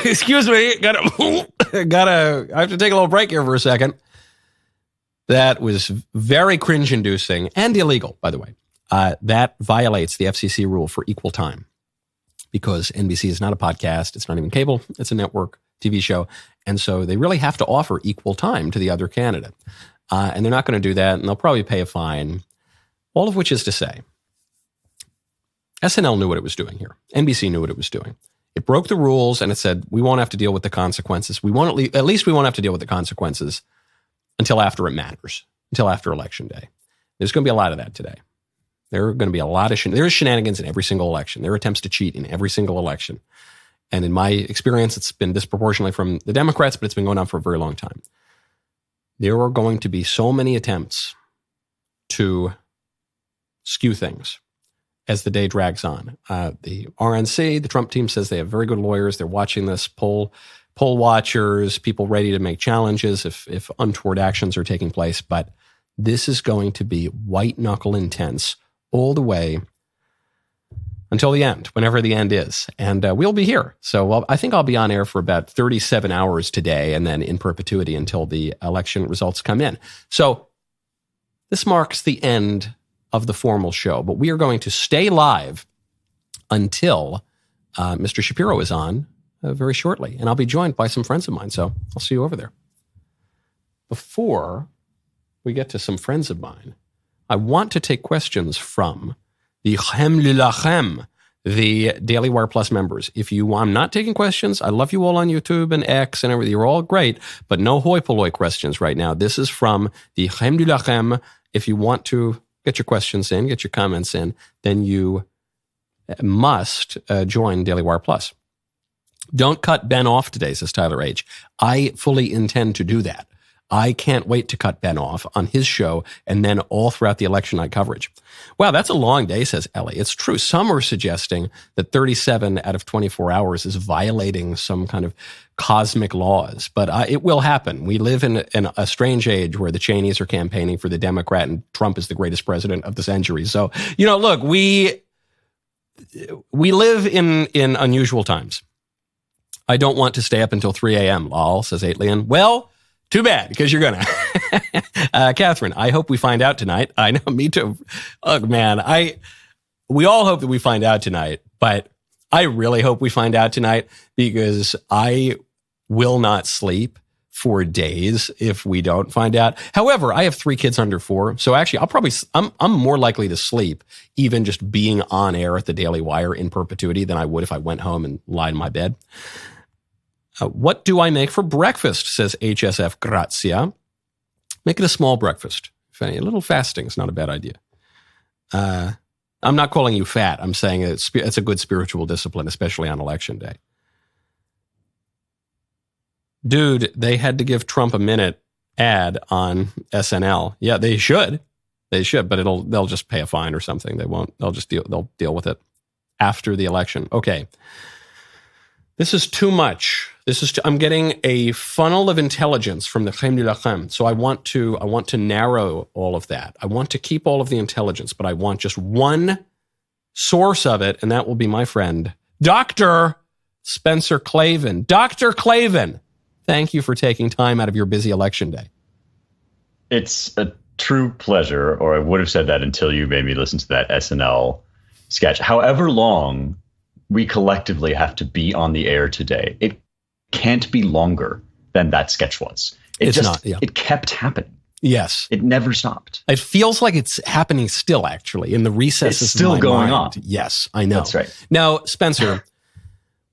Excuse me. I have to take a little break here for a second. That was very cringe-inducing and illegal, by the way. That violates the FCC rule for equal time because NBC is not a podcast. It's not even cable. It's a network TV show. And so they really have to offer equal time to the other candidate. And they're not going to do that, and they'll probably pay a fine. All of which is to say, SNL knew what it was doing here. NBC knew what it was doing. It broke the rules, and it said, we won't have to deal with the consequences. At least we won't have to deal with the consequences until after it matters, until after Election Day. There's going to be a lot of that today. There are going to be a lot of there's shenanigans in every single election. There are attempts to cheat in every single election. And in my experience, it's been disproportionately from the Democrats, but it's been going on for a very long time. There are going to be so many attempts to skew things as the day drags on. The RNC, the Trump team says they have very good lawyers. They're watching this, poll watchers, people ready to make challenges if untoward actions are taking place. But this is going to be white knuckle intense all the way until the end, whenever the end is. And we'll be here. So I think I'll be on air for about 37 hours today and then in perpetuity until the election results come in. So this marks the end of the formal show, but we are going to stay live until Mr. Shapiro is on very shortly. And I'll be joined by some friends of mine. So I'll see you over there. Before we get to some friends of mine, I want to take questions from the Chem Lulachem, the Daily Wire Plus members. I'm not taking questions. I love you all on YouTube and X and everything. You're all great, but no hoi polloi questions right now. This is from the Chem Lulachem. If you want to get your questions in, get your comments in, then you must join Daily Wire Plus. Don't cut Ben off today, says Tyler H. I fully intend to do that. I can't wait to cut Ben off on his show and then all throughout the election night coverage. Wow, that's a long day, says Ellie. It's true. Some are suggesting that 37 out of 24 hours is violating some kind of cosmic laws, but it will happen. We live in a strange age where the Cheneys are campaigning for the Democrat and Trump is the greatest president of the century. So, look, we live in unusual times. I don't want to stay up until 3 a.m., lol, says Aitlian. Well, too bad, because you're going to. Catherine, I hope we find out tonight. I know, me too. Look, man, we all hope that we find out tonight, but I really hope we find out tonight, because I will not sleep for days if we don't find out. However, I have 3 kids under 4. So actually, I'm more likely to sleep even just being on air at the Daily Wire in perpetuity than I would if I went home and lied in my bed. What do I make for breakfast, says HSF Grazia. Make it a small breakfast. A little fasting is not a bad idea. I'm not calling you fat. I'm saying it's a good spiritual discipline, especially on election day. Dude, they had to give Trump a minute ad on SNL. Yeah, they should. They should, but they'll just pay a fine or something. They won't. They'll deal with it after the election. Okay. This is too much. I'm getting a funnel of intelligence from the crème de la crème. So I want to narrow all of that. I want to keep all of the intelligence, but I want just one source of it, and that will be my friend, Dr. Spencer Klavan. Dr. Klavan, thank you for taking time out of your busy election day. It's a true pleasure, or I would have said that until you made me listen to that SNL sketch. However long we collectively have to be on the air today, it can't be longer than that sketch was. It kept happening. Yes. It never stopped. It feels like it's happening still, actually, in the recesses It's still of my going mind. on. Yes, I know. That's right. Now, Spencer,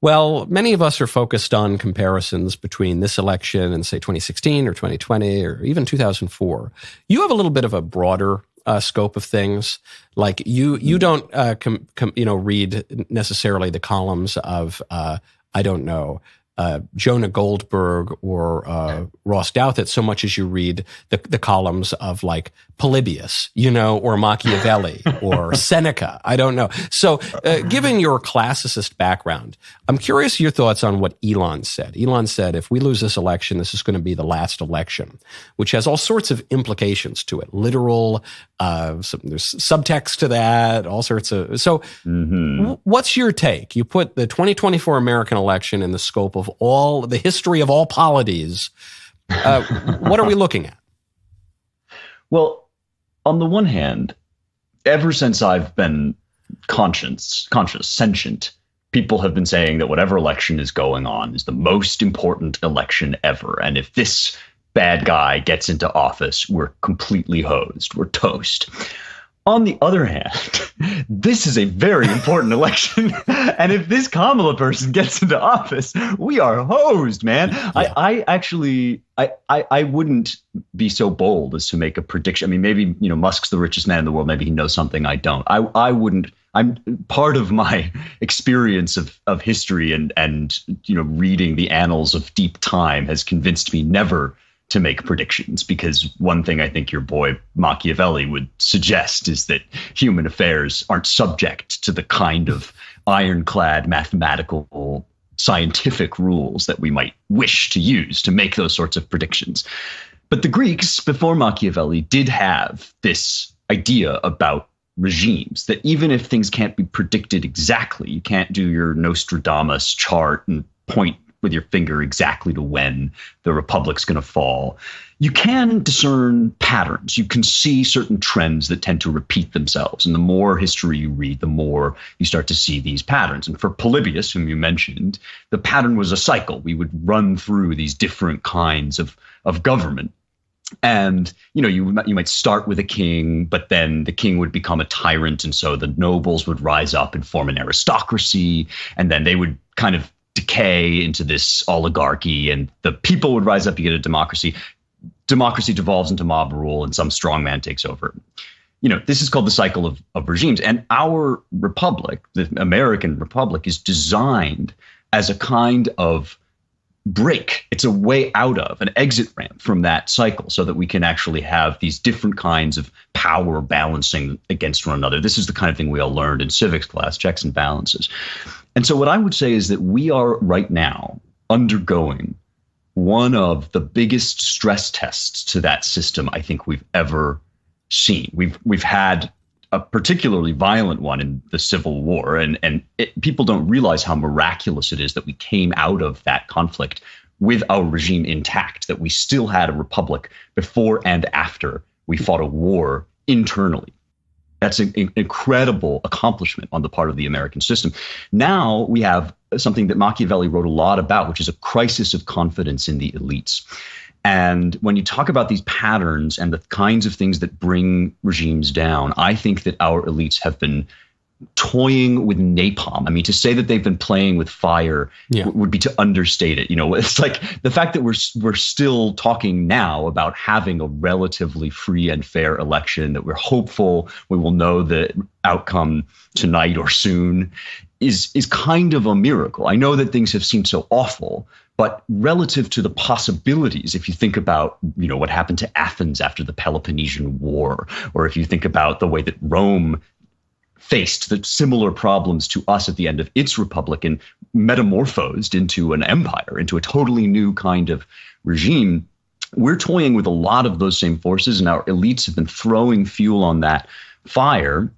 well, many of us are focused on comparisons between this election and, say, 2016 or 2020 or even 2004. You have a little bit of a broader scope of things. Like you don't read necessarily the columns of I don't know, Jonah Goldberg or Ross Douthat so much as you read the columns of like Polybius, or Machiavelli or Seneca. I don't know. So given your classicist background, I'm curious your thoughts on what Elon said. Elon said, if we lose this election, this is going to be the last election, which has all sorts of implications to it. Literal, there's subtext to that, all sorts of. So what's your take? You put the 2024 American election in the scope of all the history of all polities. What are we looking at? Well, on the one hand, ever since I've been conscious, sentient, people have been saying that whatever election is going on is the most important election ever. And if this bad guy gets into office, we're completely hosed. We're toast. On the other hand, this is a very important election. And if this Kamala person gets into office, we are hosed, man. Yeah. I wouldn't be so bold as to make a prediction. I mean, maybe, Musk's the richest man in the world. Maybe he knows something I don't. I wouldn't. I'm part of my experience of history and reading the annals of deep time has convinced me never to make predictions, because one thing I think your boy Machiavelli would suggest is that human affairs aren't subject to the kind of ironclad mathematical scientific rules that we might wish to use to make those sorts of predictions. But the Greeks before Machiavelli did have this idea about regimes, that even if things can't be predicted exactly, you can't do your Nostradamus chart and point with your finger exactly to when the republic's going to fall. You can discern patterns. You can see certain trends that tend to repeat themselves. And the more history you read, the more you start to see these patterns. And for Polybius, whom you mentioned, the pattern was a cycle. We would run through these different kinds of government. And, you might start with a king, but then the king would become a tyrant. And so the nobles would rise up and form an aristocracy. And then they would kind of decay into this oligarchy, and the people would rise up. You get a democracy. Democracy devolves into mob rule, and some strong man takes over. This is called the cycle of regimes. And our republic, the American republic, is designed as a kind of break. It's a way out of, an exit ramp from that cycle, so that we can actually have these different kinds of power balancing against one another. This is the kind of thing we all learned in civics class, checks and balances. And so what I would say is that we are right now undergoing one of the biggest stress tests to that system I think we've ever seen. We've had a particularly violent one in the Civil War, and people don't realize how miraculous it is that we came out of that conflict with our regime intact, that we still had a republic before and after we fought a war internally. That's an incredible accomplishment on the part of the American system. Now we have something that Machiavelli wrote a lot about, which is a crisis of confidence in the elites. And when you talk about these patterns and the kinds of things that bring regimes down, I think that our elites have been toying with napalm. I mean, to say that they've been playing with fire would be to understate it. You know, it's like the fact that we're still talking now about having a relatively free and fair election, that we're hopeful we will know the outcome tonight or soon, is kind of a miracle. I know that things have seemed so awful, but relative to the possibilities, if you think about, you know, what happened to Athens after the Peloponnesian War, or if you think about the way that Rome faced the similar problems to us at the end of its republic and metamorphosed into an empire, into a totally new kind of regime, we're toying with a lot of those same forces, and our elites have been throwing fuel on that fire.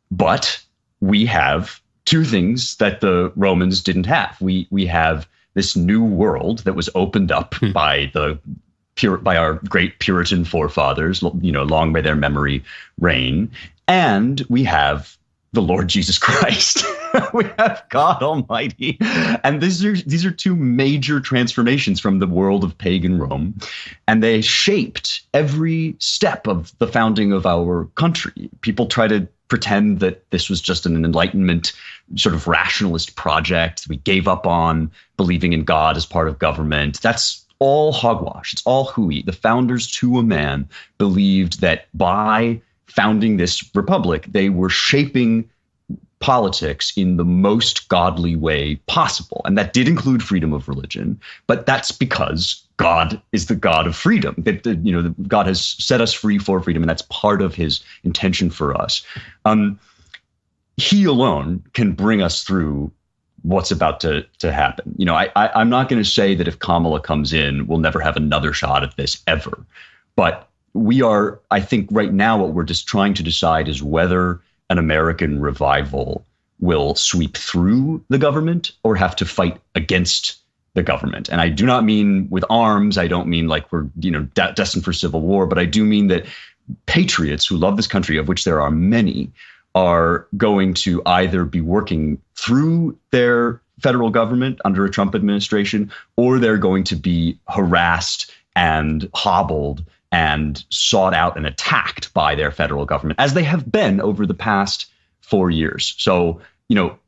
But we have two things that the Romans didn't have. We have this new world that was opened up by our great Puritan forefathers, you know, long may their memory reign. And we have the Lord Jesus Christ. We have God Almighty. And these are two major transformations from the world of pagan Rome. And they shaped every step of the founding of our country. People try to pretend that this was just an Enlightenment sort of rationalist project we gave up on believing in God as part of government. That's all hogwash. It's all hooey. The founders, to a man, believed that by founding this republic, they were shaping politics in the most godly way possible. And that did include freedom of religion, but that's because God is the God of freedom. God has set us free for freedom, and that's part of his intention for us. He alone can bring us through what's about to happen. You know, I'm not going to say that if Kamala comes in, we'll never have another shot at this ever. But we are, I think right now, what we're just trying to decide is whether an American revival will sweep through the government or have to fight against the government. And I do not mean with arms. I don't mean like we're, destined for civil war, but I do mean that patriots who love this country, of which there are many, are going to either be working through their federal government under a Trump administration, or they're going to be harassed and hobbled and sought out and attacked by their federal government, as they have been over the past 4 years. So,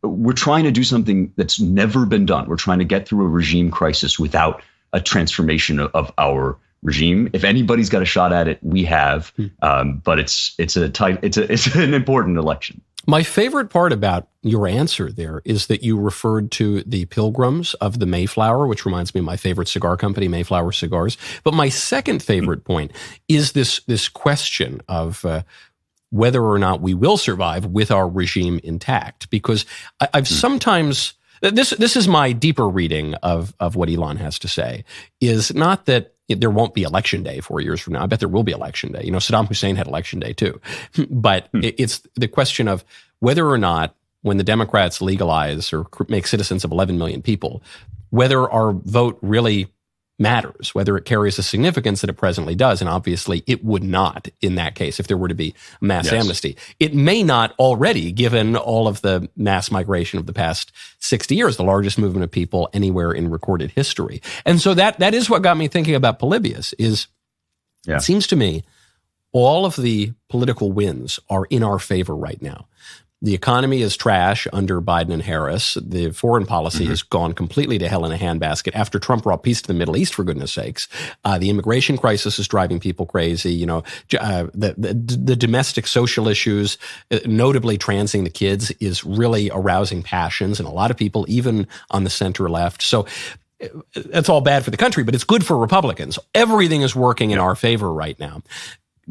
we're trying to do something that's never been done. We're trying to get through a regime crisis without a transformation of our regime. If anybody's got a shot at it, we have. But it's an important election. My favorite part about your answer there is that you referred to the Pilgrims of the Mayflower, which reminds me of my favorite cigar company, Mayflower Cigars. But my second favorite point is this question of whether or not we will survive with our regime intact. Because I've sometimes, this is my deeper reading of what Elon has to say, is not that there won't be election day 4 years from now. I bet there will be election day. Saddam Hussein had election day too. But it's the question of whether or not, when the Democrats legalize or make citizens of 11 million people, whether our vote really matters, whether it carries the significance that it presently does. And obviously it would not in that case if there were to be mass amnesty. It may not already, given all of the mass migration of the past 60 years, the largest movement of people anywhere in recorded history. And so that is what got me thinking about Polybius is, it seems to me, all of the political wins are in our favor right now. The economy is trash under Biden and Harris. The foreign policy has gone completely to hell in a handbasket after Trump brought peace to the Middle East, for goodness sakes. The immigration crisis is driving people crazy. The domestic social issues, notably transing the kids, is really arousing passions in a lot of people, even on the center left. So that's all bad for the country, but it's good for Republicans. Everything is working in our favor right now.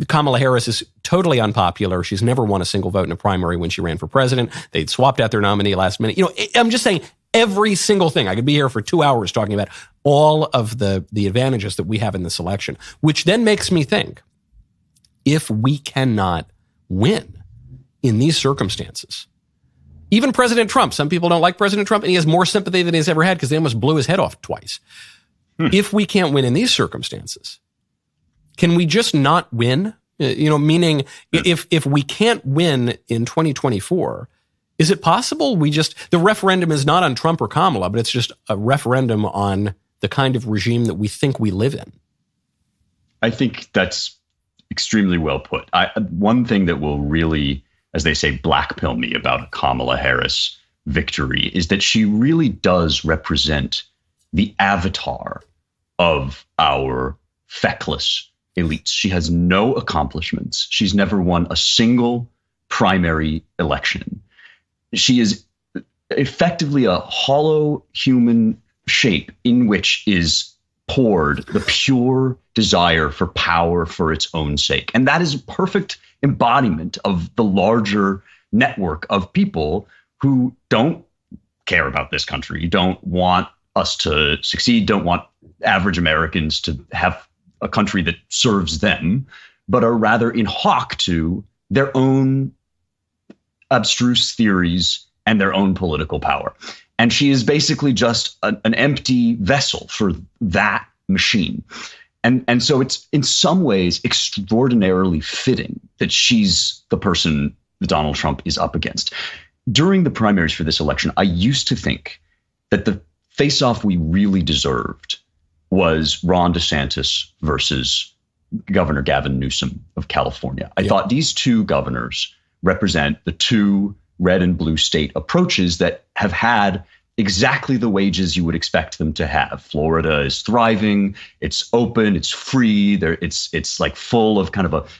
Kamala Harris is totally unpopular. She's never won a single vote in a primary when she ran for president. They'd swapped out their nominee last minute. I'm just saying every single thing. I could be here for 2 hours talking about all of the advantages that we have in this election, which then makes me think, if we cannot win in these circumstances, even President Trump, some people don't like President Trump, and he has more sympathy than he's ever had because they almost blew his head off twice. If we can't win in these circumstances, can we just not win Meaning if we can't win in 2024, is it possible the referendum is not on Trump or Kamala, but it's just a referendum on the kind of regime that we think we live in? I think that's extremely well put. One thing that will really, as they say, blackpill me about a Kamala Harris victory is that she really does represent the avatar of our feckless elites. She has no accomplishments. She's never won a single primary election. She is effectively a hollow human shape in which is poured the pure desire for power for its own sake. And that is a perfect embodiment of the larger network of people who don't care about this country, don't want us to succeed, don't want average Americans to have a country that serves them, but are rather in hock to their own abstruse theories and their own political power. And she is basically just an empty vessel for that machine. And so it's in some ways extraordinarily fitting that she's the person that Donald Trump is up against. During the primaries for this election, I used to think that the face-off we really deserved was Ron DeSantis versus Governor Gavin Newsom of California. I thought these two governors represent the two red and blue state approaches that have had exactly the wages you would expect them to have. Florida is thriving. It's open. It's free. It's like full of kind of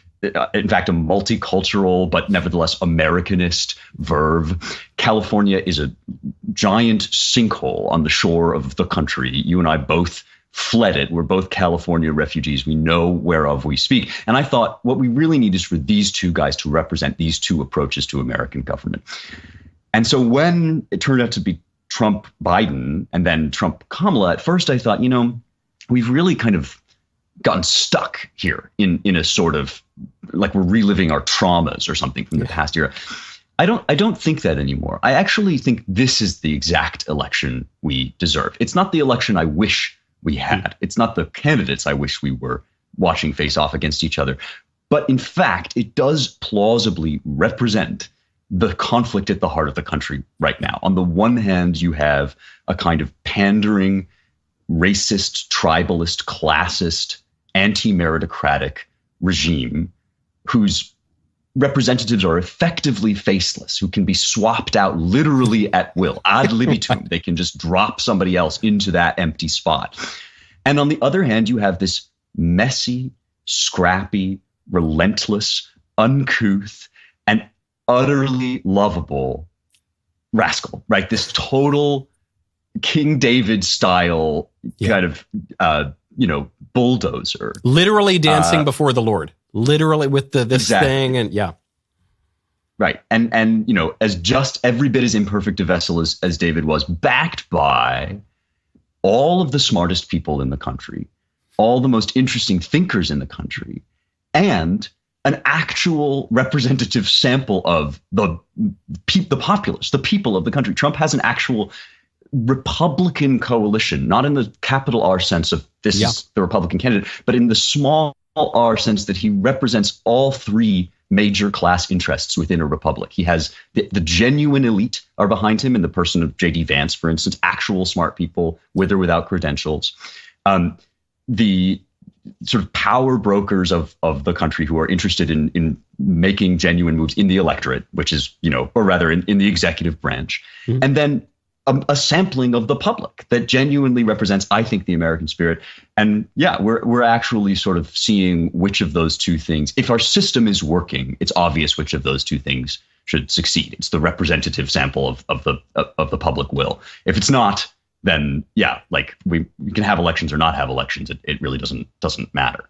in fact, a multicultural but nevertheless Americanist verve. California is a giant sinkhole on the shore of the country. You and I both fled it. We're both California refugees. We know whereof we speak. And I thought what we really need is for these two guys to represent these two approaches to American government. And so when it turned out to be Trump Biden and then Trump Kamala, at first I thought, we've really kind of gotten stuck here in a sort of like we're reliving our traumas or something from the past era. I don't think that anymore. I actually think this is the exact election we deserve. It's not the election I wish we had. It's not the candidates I wish we were watching face off against each other. But in fact, it does plausibly represent the conflict at the heart of the country right now. On the one hand, you have a kind of pandering, racist, tribalist, classist, anti-meritocratic regime whose representatives are effectively faceless, who can be swapped out literally at will, ad libitum. They can just drop somebody else into that empty spot. And on the other hand, you have this messy, scrappy, relentless, uncouth, and utterly lovable rascal, right? This total King David style kind of, bulldozer. Literally dancing before the Lord. Literally with this thing. And right. And as just every bit as imperfect a vessel as David was, backed by all of the smartest people in the country, all the most interesting thinkers in the country, and an actual representative sample of the populace, the people of the country. Trump has an actual Republican coalition, not in the capital R sense of this is the Republican candidate, but in the small R sense that he represents all three major class interests within a republic. He has the genuine elite are behind him in the person of J.D. Vance, for instance, actual smart people with or without credentials. The sort of power brokers of the country who are interested in making genuine moves in the electorate, which is, or rather in the executive branch. Mm-hmm. And then a sampling of the public that genuinely represents, I think, the American spirit. And we're actually sort of seeing which of those two things, if our system is working, it's obvious which of those two things should succeed. It's the representative sample of the public will. If it's not, then we can have elections or not have elections. It really doesn't matter.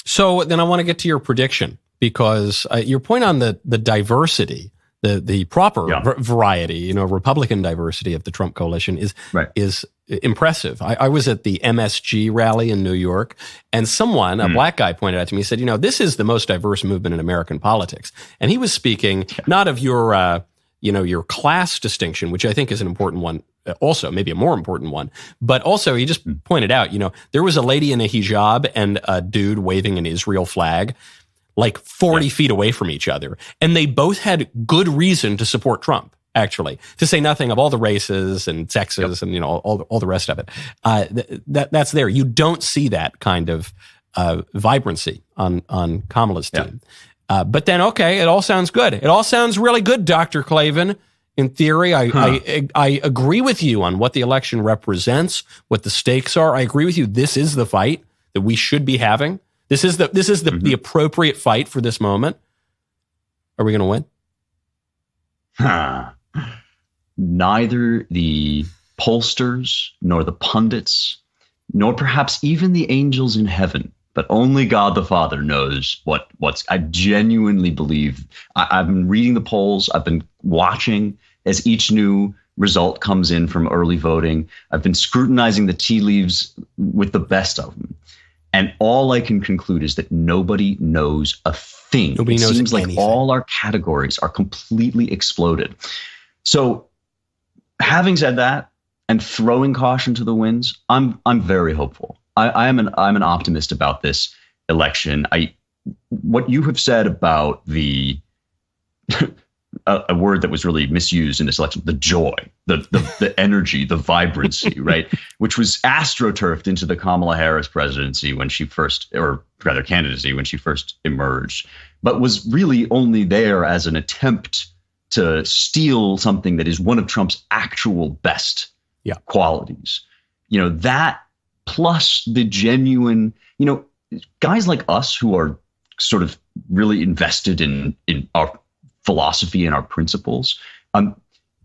So then I want to get to your prediction, because your point on the diversity, the proper variety, Republican diversity of the Trump coalition is impressive. I was at the MSG rally in New York, and a black guy pointed out to me, he said, this is the most diverse movement in American politics. And he was speaking not of your class distinction, which I think is an important one, also maybe a more important one, but also he just pointed out, there was a lady in a hijab and a dude waving an Israel flag. like 40 feet away from each other. And they both had good reason to support Trump, actually, to say nothing of all the races and sexes and, all the rest of it. That's there. You don't see that kind of vibrancy on Kamala's team. But then, okay, it all sounds good. It all sounds really good, Dr. Klavan. In theory, I agree with you on what the election represents, what the stakes are. I agree with you. This is the fight that we should be having. This is the appropriate fight for this moment. Are we going to win? Neither the pollsters, nor the pundits, nor perhaps even the angels in heaven, but only God the Father knows what's. I genuinely believe. I've been reading the polls. I've been watching as each new result comes in from early voting. I've been scrutinizing the tea leaves with the best of them. And all I can conclude is that nobody knows a thing. It seems like all our categories are completely exploded. So having said that and throwing caution to the winds, I'm very hopeful. I'm an optimist about this election. What you have said about the a word that was really misused in this election, the joy, the energy, the vibrancy, right? Which was astroturfed into the Kamala Harris presidency when she first, or rather candidacy when she first emerged, but was really only there as an attempt to steal something that is one of Trump's actual best qualities. That plus the genuine, guys like us who are sort of really invested in our philosophy and our principles,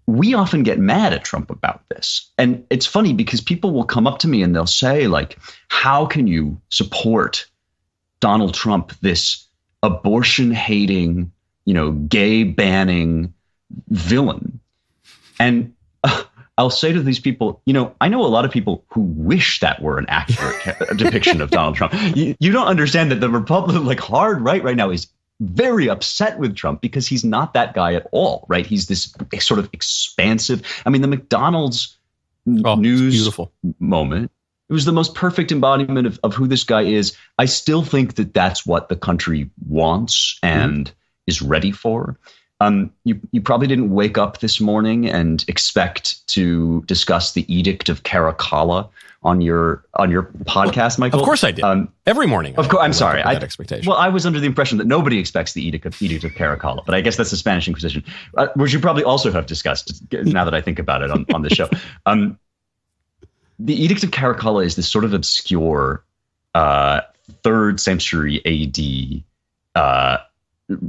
we often get mad at Trump about this. And it's funny because people will come up to me and they'll say, like, how can you support Donald Trump, this abortion-hating, gay banning villain? And I'll say to these people, I know a lot of people who wish that were an accurate depiction of Donald Trump. You don't understand that the Republican, hard right now is very upset with Trump because he's not that guy at all, right? He's this sort of expansive. I mean, the McDonald's news moment, it was the most perfect embodiment of who this guy is. I still think that that's what the country wants and is ready for. You probably didn't wake up this morning and expect to discuss the Edict of Caracalla on your podcast, Michael. Of course I did. Every morning. Of course. I'm sorry. That expectation. Well, I was under the impression that nobody expects the Edict of Caracalla, but I guess that's the Spanish Inquisition, which you probably also have discussed now that I think about it on the show. The Edict of Caracalla is this sort of obscure 3rd century AD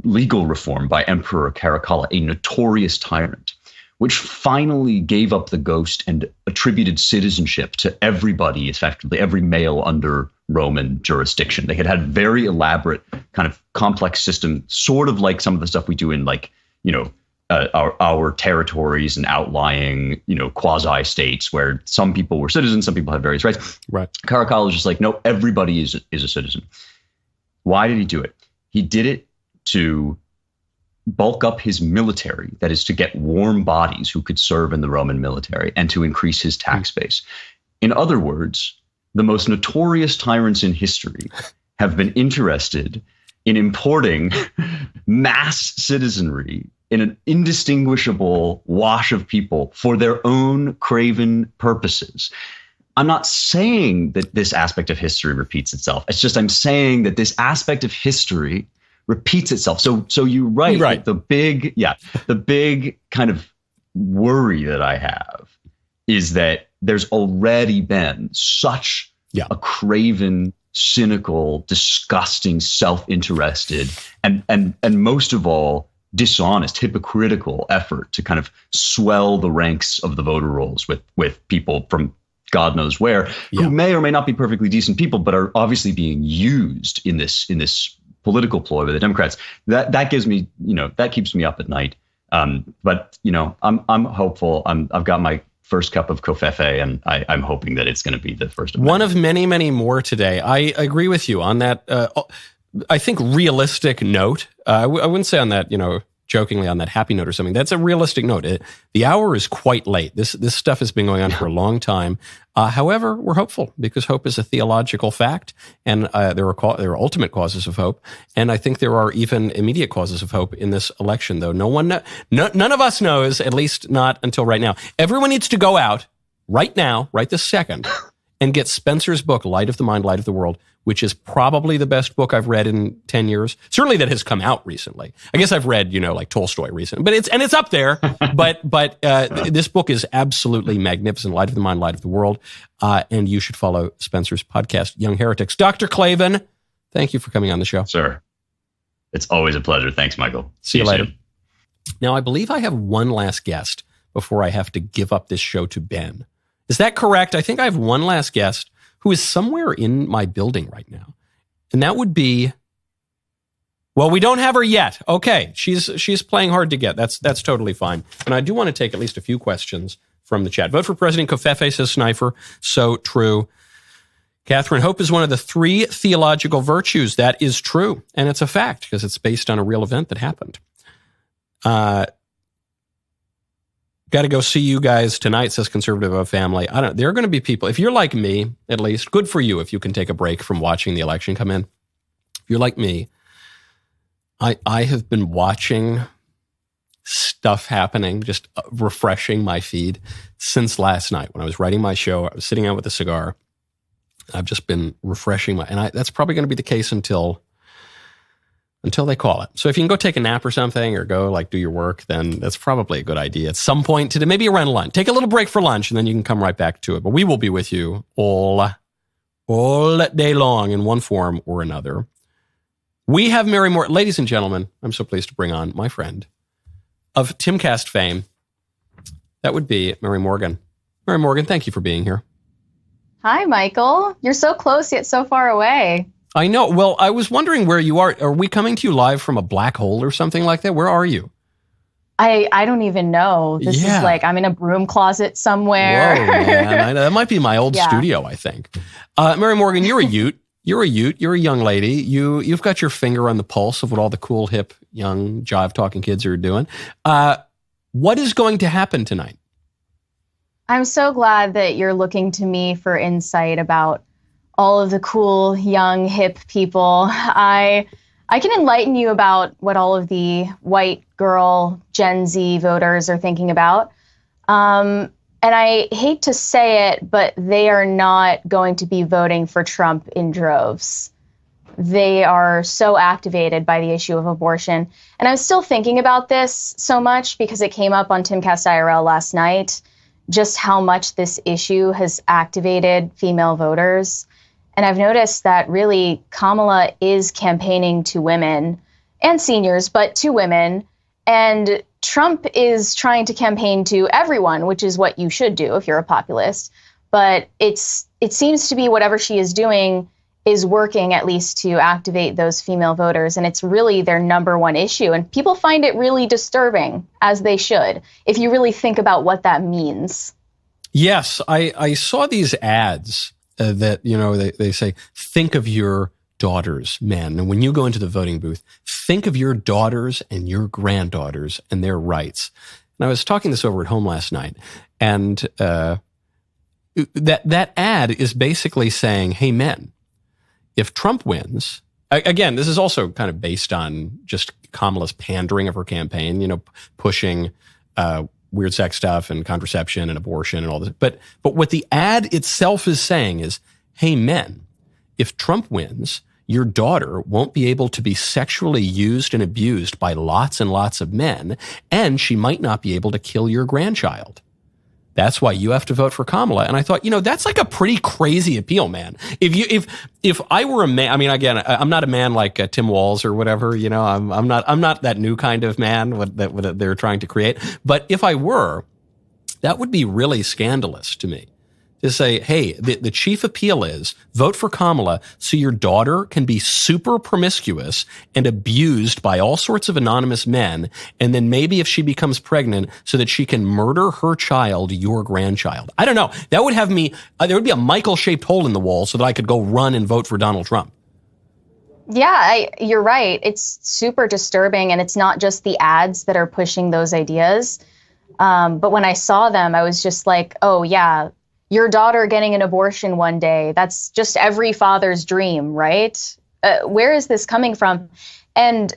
legal reform by Emperor Caracalla, a notorious tyrant, which finally gave up the ghost and attributed citizenship to everybody, effectively every male under Roman jurisdiction. They had very elaborate, kind of complex system, sort of like some of the stuff we do in our territories and outlying, quasi states where some people were citizens, some people had various rights. Right. Caracalla was just like, no, everybody is a citizen. Why did he do it? He did it to bulk up his military, that is to get warm bodies who could serve in the Roman military, and to increase his tax base. In other words, the most notorious tyrants in history have been interested in importing mass citizenry in an indistinguishable wash of people for their own craven purposes. I'm not saying that this aspect of history repeats itself. It's just I'm saying that this aspect of history repeats itself. So you're right. Right. The big kind of worry that I have is that there's already been such a craven, cynical, disgusting, self-interested, and most of all, dishonest, hypocritical effort to kind of swell the ranks of the voter rolls with people from God knows where, who may or may not be perfectly decent people, but are obviously being used in this political ploy by the Democrats. That gives me, that keeps me up at night. But I'm hopeful. I've got my first cup of covfefe, and I'm hoping that it's going to be the first of one of many, many more today. I agree with you on that. I think realistic note. I wouldn't say on that, jokingly on that happy note or something. That's a realistic note. The hour is quite late. This stuff has been going on for a long time. However, we're hopeful because hope is a theological fact, and there are ultimate causes of hope, and I think there are even immediate causes of hope in this election. Though none of us knows, at least not until right now. Everyone needs to go out right now, right this second, and get Spencer's book, Light of the Mind, Light of the World, which is probably the best book I've read in 10 years. Certainly that has come out recently. I guess I've read, like Tolstoy recently, but it's up there. but this book is absolutely magnificent. Light of the Mind, Light of the World. And you should follow Spencer's podcast, Young Heretics. Dr. Klavan, thank you for coming on the show. Sir, it's always a pleasure. Thanks, Michael. See you later. Soon. Now, I believe I have one last guest before I have to give up this show to Ben. Is that correct? I think I have one last guest who is somewhere in my building right now. And that would be, well, we don't have her yet. Okay, she's playing hard to get. That's totally fine. And I do want to take at least a few questions from the chat. Vote for President Kofefe, says Sniper. So true. Catherine, hope is one of the 3 theological virtues. That is true. And it's a fact because it's based on a real event that happened. Got to go see you guys tonight, says Conservative of Family. There are going to be people, if you're like me, at least, good for you if you can take a break from watching the election come in. If you're like me, I have been watching stuff happening, just refreshing my feed since last night. When I was writing my show, I was sitting out with a cigar. I've just been refreshing that's probably going to be the case until they call it. So if you can go take a nap or something or go do your work, then that's probably a good idea at some point today, maybe around lunch. Take a little break for lunch and then you can come right back to it. But we will be with you all day long in one form or another. We have Mary Morgan. Ladies and gentlemen, I'm so pleased to bring on my friend of Timcast fame. That would be Mary Morgan. Mary Morgan, thank you for being here. Hi, Michael. You're so close yet so far away. I know. Well, I was wondering where you are. Are we coming to you live from a black hole or something like that? Where are you? I don't even know. This is I'm in a broom closet somewhere. Whoa, man. That might be my old studio, I think. Mary Morgan, you're a Ute. You're a Ute. You're a young lady. You've got your finger on the pulse of what all the cool, hip, young, jive-talking kids are doing. What is going to happen tonight? I'm so glad that you're looking to me for insight about all of the cool, young, hip people. I can enlighten you about what all of the white girl Gen Z voters are thinking about. And I hate to say it, but they are not going to be voting for Trump in droves. They are so activated by the issue of abortion. And I'm still thinking about this so much because it came up on Timcast IRL last night, just how much this issue has activated female voters. And I've noticed that really Kamala is campaigning to women and seniors, but to women. And Trump is trying to campaign to everyone, which is what you should do if you're a populist. But it seems to be whatever she is doing is working at least to activate those female voters. And it's really their number one issue. And people find it really disturbing, as they should, if you really think about what that means. Yes, I saw these ads that, they say, think of your daughters, men. And when you go into the voting booth, think of your daughters and your granddaughters and their rights. And I was talking this over at home last night, and that ad is basically saying, hey, men, if Trump wins, again, this is also kind of based on just Kamala's pandering of her campaign, pushing weird sex stuff and contraception and abortion and all this. But what the ad itself is saying is, hey, men, if Trump wins, your daughter won't be able to be sexually used and abused by lots and lots of men, and she might not be able to kill your grandchild. That's why you have to vote for Kamala. And I thought, that's like a pretty crazy appeal, man. If I were a man, I mean, again, I'm not a man like Tim Walz or whatever, I'm not that new kind of man that they're trying to create. But if I were, that would be really scandalous to me. To say, hey, the chief appeal is vote for Kamala so your daughter can be super promiscuous and abused by all sorts of anonymous men. And then maybe if she becomes pregnant so that she can murder her child, your grandchild. I don't know. That would have me, there would be a Michael-shaped hole in the wall so that I could go run and vote for Donald Trump. Yeah, you're right. It's super disturbing, and it's not just the ads that are pushing those ideas. But when I saw them, I was just like, oh, yeah, your daughter getting an abortion one day. That's just every father's dream, right? Where is this coming from? And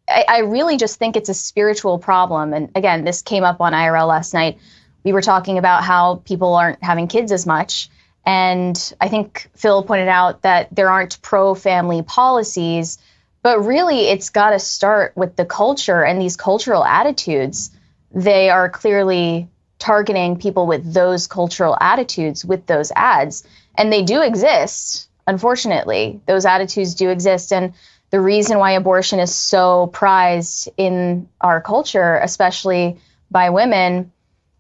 I really just think it's a spiritual problem. And again, this came up on IRL last night. We were talking about how people aren't having kids as much. And I think Phil pointed out that there aren't pro-family policies, but really it's got to start with the culture and these cultural attitudes. They are clearly targeting people with those cultural attitudes with those ads. And they do exist, unfortunately. Those attitudes do exist. And the reason why abortion is so prized in our culture, especially by women,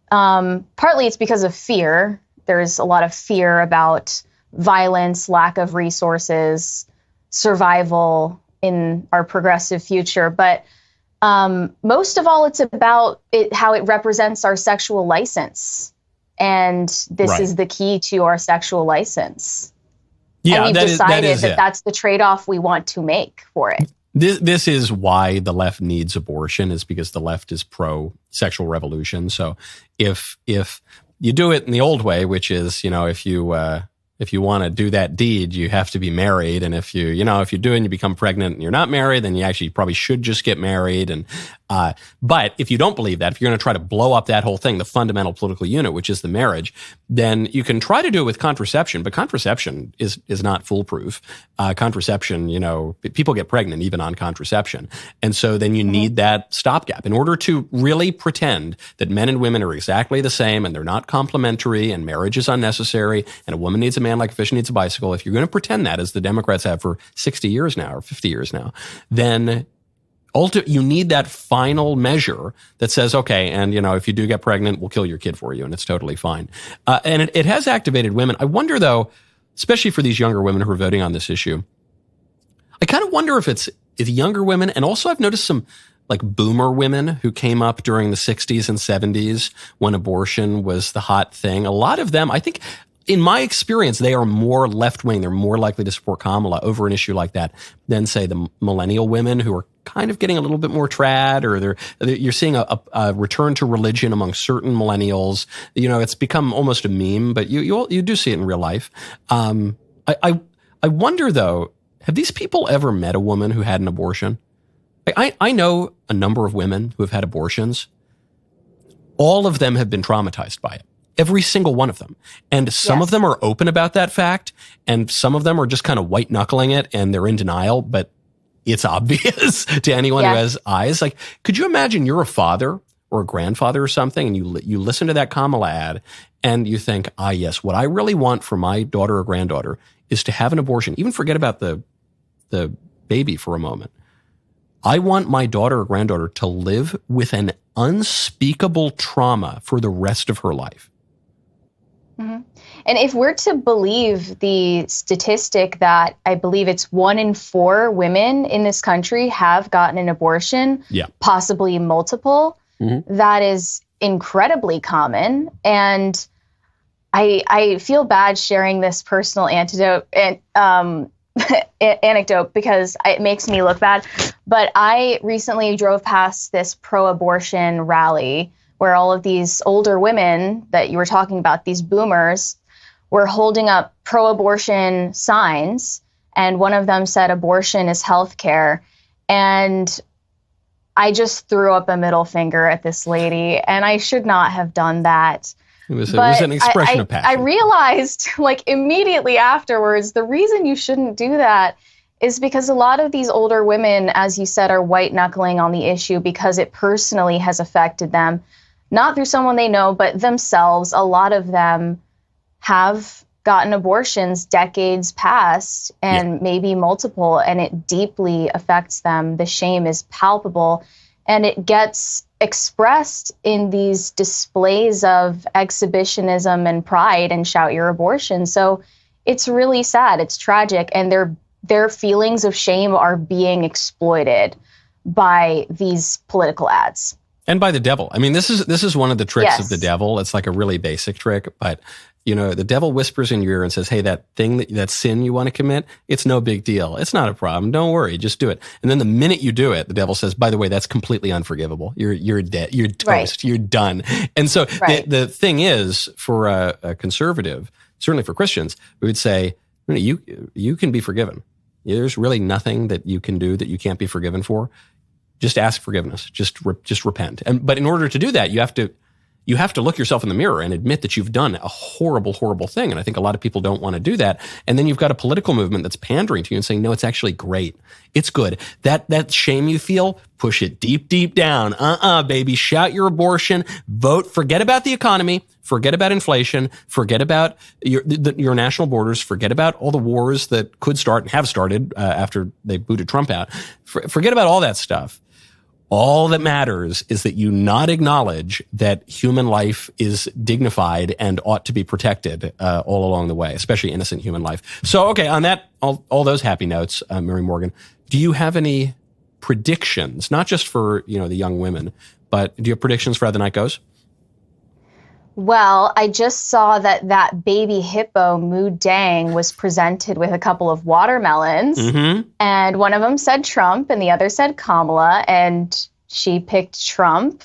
partly it's because of fear. There's a lot of fear about violence, lack of resources, survival in our progressive future. But most of all, it's about how it represents our sexual license. And this is the key to our sexual license. Yeah, and we've decided that that's the trade-off we want to make for it. This is why the left needs abortion, is because the left is pro-sexual revolution. So if you do it in the old way, which is, if you want to do that deed, you have to be married. And if you do it and you become pregnant and you're not married, then you actually probably should just get married. And, but if you don't believe that, if you're going to try to blow up that whole thing, the fundamental political unit, which is the marriage, then you can try to do it with contraception, but contraception is not foolproof. Contraception, people get pregnant even on contraception. And so then you need that stopgap in order to really pretend that men and women are exactly the same and they're not complementary and marriage is unnecessary and a woman needs a man like a fish needs a bicycle. If you're going to pretend that, as the Democrats have for 60 years now or 50 years now, then you need that final measure that says, okay, and if you do get pregnant, we'll kill your kid for you, and it's totally fine. And it has activated women. I wonder, though, especially for these younger women who are voting on this issue, I kind of wonder if it's younger women, and also I've noticed some like boomer women who came up during the 60s and 70s when abortion was the hot thing. A lot of them, I think, in my experience, they are more left-wing. They're more likely to support Kamala over an issue like that than, say, the millennial women who are kind of getting a little bit more trad, or you're seeing a return to religion among certain millennials. It's become almost a meme, but you do see it in real life. I wonder, though, have these people ever met a woman who had an abortion? I know a number of women who have had abortions. All of them have been traumatized by it. Every single one of them. And some of them are open about that fact, and some of them are just kind of white knuckling it and they're in denial, but it's obvious to anyone who has eyes. Like, could you imagine you're a father or a grandfather or something, and you listen to that Kamala ad and you think, yes, what I really want for my daughter or granddaughter is to have an abortion. Even forget about the baby for a moment. I want my daughter or granddaughter to live with an unspeakable trauma for the rest of her life. Mm-hmm. And if we're to believe the statistic that I believe it's 1 in 4 women in this country have gotten an abortion, possibly multiple, that is incredibly common. And I feel bad sharing this personal anecdote because it makes me look bad. But I recently drove past this pro-abortion rally where all of these older women that you were talking about, these boomers, were holding up pro-abortion signs. And one of them said, abortion is healthcare. And I just threw up a middle finger at this lady, and I should not have done that. It was an expression of passion. I realized, immediately afterwards, the reason you shouldn't do that is because a lot of these older women, as you said, are white knuckling on the issue because it personally has affected them. Not through someone they know, but themselves. A lot of them have gotten abortions decades past, and maybe multiple, and it deeply affects them. The shame is palpable, and it gets expressed in these displays of exhibitionism and pride and shout your abortion. So it's really sad. It's tragic, and their feelings of shame are being exploited by these political ads. And by the devil. I mean, this is one of the tricks of the devil. It's like a really basic trick, but the devil whispers in your ear and says, hey, that sin you want to commit, it's no big deal. It's not a problem. Don't worry. Just do it. And then the minute you do it, the devil says, by the way, that's completely unforgivable. You're dead. You're toast. Right. You're done. And so the thing is, for a conservative, certainly for Christians, we would say, you can be forgiven. There's really nothing that you can do that you can't be forgiven for. Just ask forgiveness. Just repent. But in order to do that, you have to look yourself in the mirror and admit that you've done a horrible, horrible thing. And I think a lot of people don't want to do that. And then you've got a political movement that's pandering to you and saying, no, it's actually great. It's good. That shame you feel, push it deep, deep down. Baby. Shout your abortion. Vote. Forget about the economy. Forget about inflation. Forget about your national borders. Forget about all the wars that could start and have started after they booted Trump out. Forget about all that stuff. All that matters is that you not acknowledge that human life is dignified and ought to be protected all along the way, especially innocent human life. So, okay, on that, all those happy notes, Mary Morgan, do you have any predictions, not just for the young women, but do you have predictions for how the night goes? Well, I just saw that baby hippo, Moo Dang, was presented with a couple of watermelons. Mm-hmm. And one of them said Trump and the other said Kamala. And she picked Trump.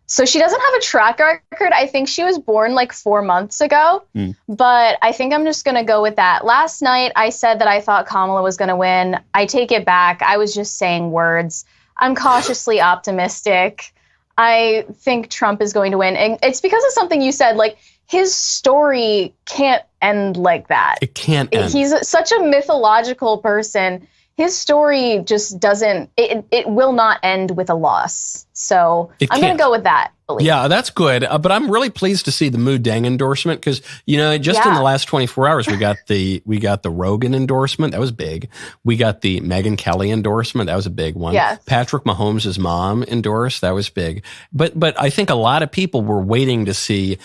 So she doesn't have a track record. I think she was born like 4 months ago. But I think I'm just going to go with that. Last night, I said that I thought Kamala was going to win. I take it back. I was just saying words. I'm cautiously optimistic. I think Trump is going to win. And it's because of something you said, like his story can't end like that. It can't end. He's such a mythological person. His story just doesn't, it will not end with a loss. So I'm going to go with that belief. Yeah, that's good. But I'm really pleased to see the Moo Dang endorsement because, just in the last 24 hours, we got the Rogan endorsement. That was big. We got the Megyn Kelly endorsement. That was a big one. Yes. Patrick Mahomes' mom endorsed. That was big. But I think a lot of people were waiting to see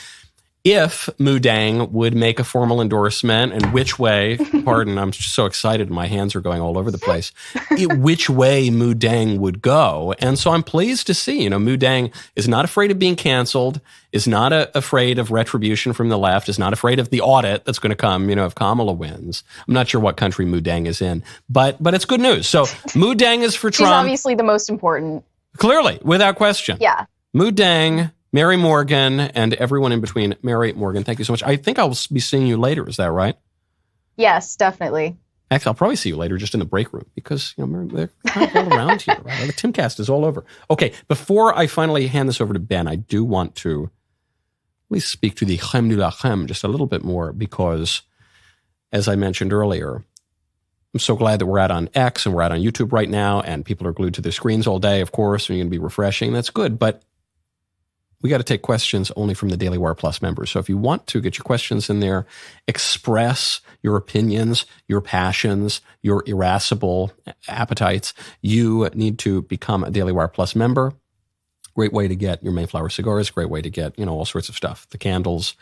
if Moo Dang would make a formal endorsement and which way, pardon, I'm so excited. My hands are going all over the place. Which way Moo Dang would go. And so I'm pleased to see, Moo Dang is not afraid of being canceled, is not afraid of retribution from the left, is not afraid of the audit that's going to come, if Kamala wins. I'm not sure what country Moo Dang is in, but it's good news. So Moo Dang is for Trump. She's obviously the most important. Clearly, without question. Yeah. Moo Dang, Mary Morgan, and everyone in between. Mary Morgan, thank you so much. I think I'll be seeing you later. Is that right? Yes, definitely. Actually, I'll probably see you later just in the break room because, Mary, they're kind of all around here. Right? The Timcast is all over. Okay, before I finally hand this over to Ben, I do want to at least speak to the Chem de la Chem just a little bit more because, as I mentioned earlier, I'm so glad that we're out on X and we're out on YouTube right now and people are glued to their screens all day, of course, and you're going to be refreshing. That's good, but we got to take questions only from the Daily Wire Plus members. So if you want to get your questions in there, express your opinions, your passions, your irascible appetites, you need to become a Daily Wire Plus member. Great way to get your Mayflower cigars. Great way to get, all sorts of stuff. The candles.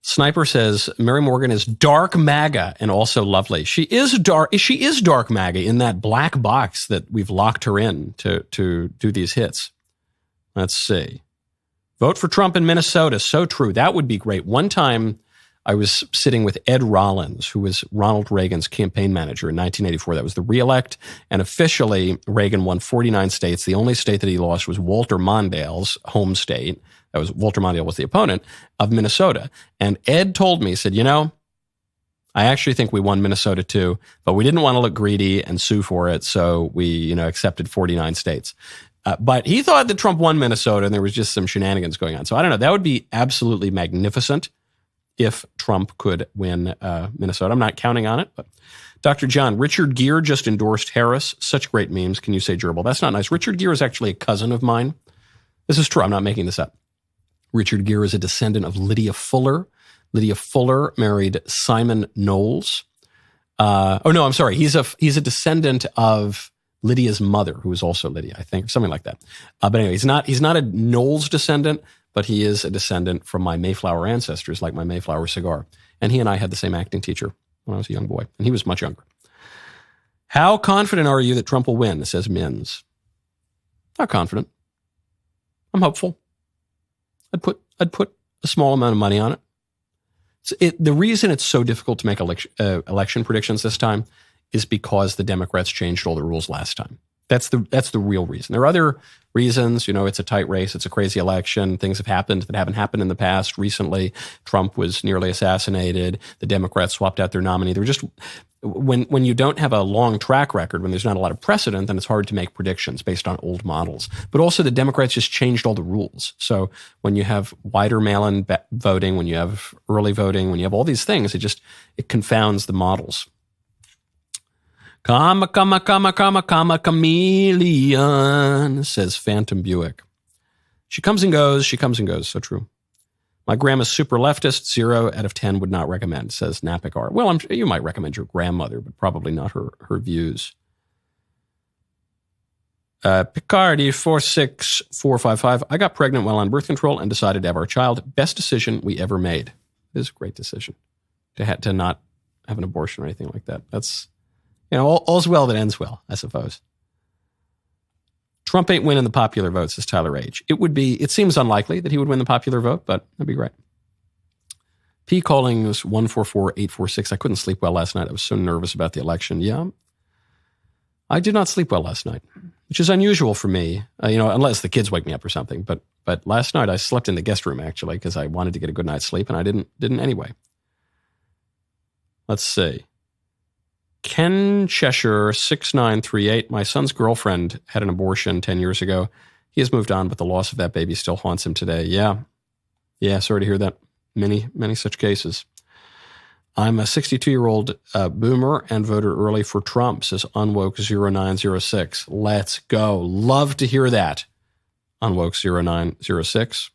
Sniper says, Mary Morgan is dark MAGA and also lovely. She is dark MAGA in that black box that we've locked her in to do these hits. Let's see. Vote for Trump in Minnesota. So true. That would be great. One time I was sitting with Ed Rollins, who was Ronald Reagan's campaign manager in 1984. That was the reelect. And officially, Reagan won 49 states. The only state that he lost was Walter Mondale's home state. That was Walter Mondale was the opponent of Minnesota. And Ed told me, he said, I actually think we won Minnesota too, but we didn't want to look greedy and sue for it. So we, accepted 49 states. But he thought that Trump won Minnesota and there was just some shenanigans going on. So I don't know. That would be absolutely magnificent if Trump could win Minnesota. I'm not counting on it. But Dr. John, Richard Gere just endorsed Harris. Such great memes. Can you say gerbil? That's not nice. Richard Gere is actually a cousin of mine. This is true. I'm not making this up. Richard Gere is a descendant of Lydia Fuller. Lydia Fuller married Simon Knowles. He's a descendant of Lydia's mother, who was also Lydia, I think, something like that. But anyway, he's not a Knowles descendant, but he is a descendant from my Mayflower ancestors, like my Mayflower cigar. And he and I had the same acting teacher when I was a young boy, and he was much younger. How confident are you that Trump will win, says Mins? Not confident. I'm hopeful. I'd put a small amount of money on it. The reason it's so difficult to make election predictions this time is because the Democrats changed all the rules last time. That's the real reason. There are other reasons. It's a tight race. It's a crazy election. Things have happened that haven't happened in the past. Recently, Trump was nearly assassinated. The Democrats swapped out their nominee. They were just when you don't have a long track record, when there's not a lot of precedent, then it's hard to make predictions based on old models. But also the Democrats just changed all the rules. So when you have wider mail-in voting, when you have early voting, when you have all these things, it confounds the models. Comma, chameleon, says Phantom Buick. She comes and goes. So true. My grandma's super leftist. 0 out of 10 would not recommend, says Napic R. Well, you might recommend your grandmother, but probably not her views. Picardy 46455. I got pregnant while on birth control and decided to have our child. Best decision we ever made. It is a great decision to not have an abortion or anything like that. That's, all's well that ends well, I suppose. Trump ain't winning the popular vote, says Tyler H. It seems unlikely that he would win the popular vote, but that'd be great. P callings 144846. I couldn't sleep well last night. I was so nervous about the election. Yeah. I did not sleep well last night, which is unusual for me, unless the kids wake me up or something. But last night I slept in the guest room, actually, because I wanted to get a good night's sleep, and I didn't anyway. Let's see. Ken Cheshire 6938. My son's girlfriend had an abortion 10 years ago. He has moved on, but the loss of that baby still haunts him today. Yeah. Sorry to hear that. Many, many such cases. I'm a 62-year-old boomer and voted early for Trump, says Unwoke0906. Let's go. Love to hear that. Unwoke0906.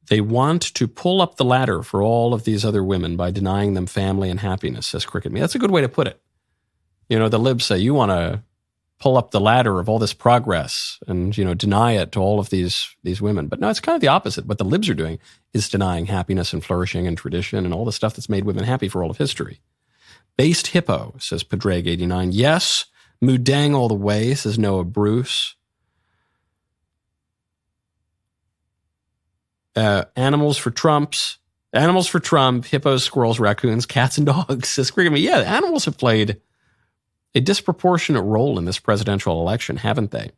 They want to pull up the ladder for all of these other women by denying them family and happiness, says Cricket Me. That's a good way to put it. The libs say you want to pull up the ladder of all this progress and, deny it to all of these women. But no, it's kind of the opposite. What the libs are doing is denying happiness and flourishing and tradition and all the stuff that's made women happy for all of history. Based Hippo, says Padraig89. Yes, Mudang all the way, says Noah Bruce. Animals for Trump, hippos, squirrels, raccoons, cats, and dogs, says Cricket Me. Yeah, animals have played a disproportionate role in this presidential election, haven't they?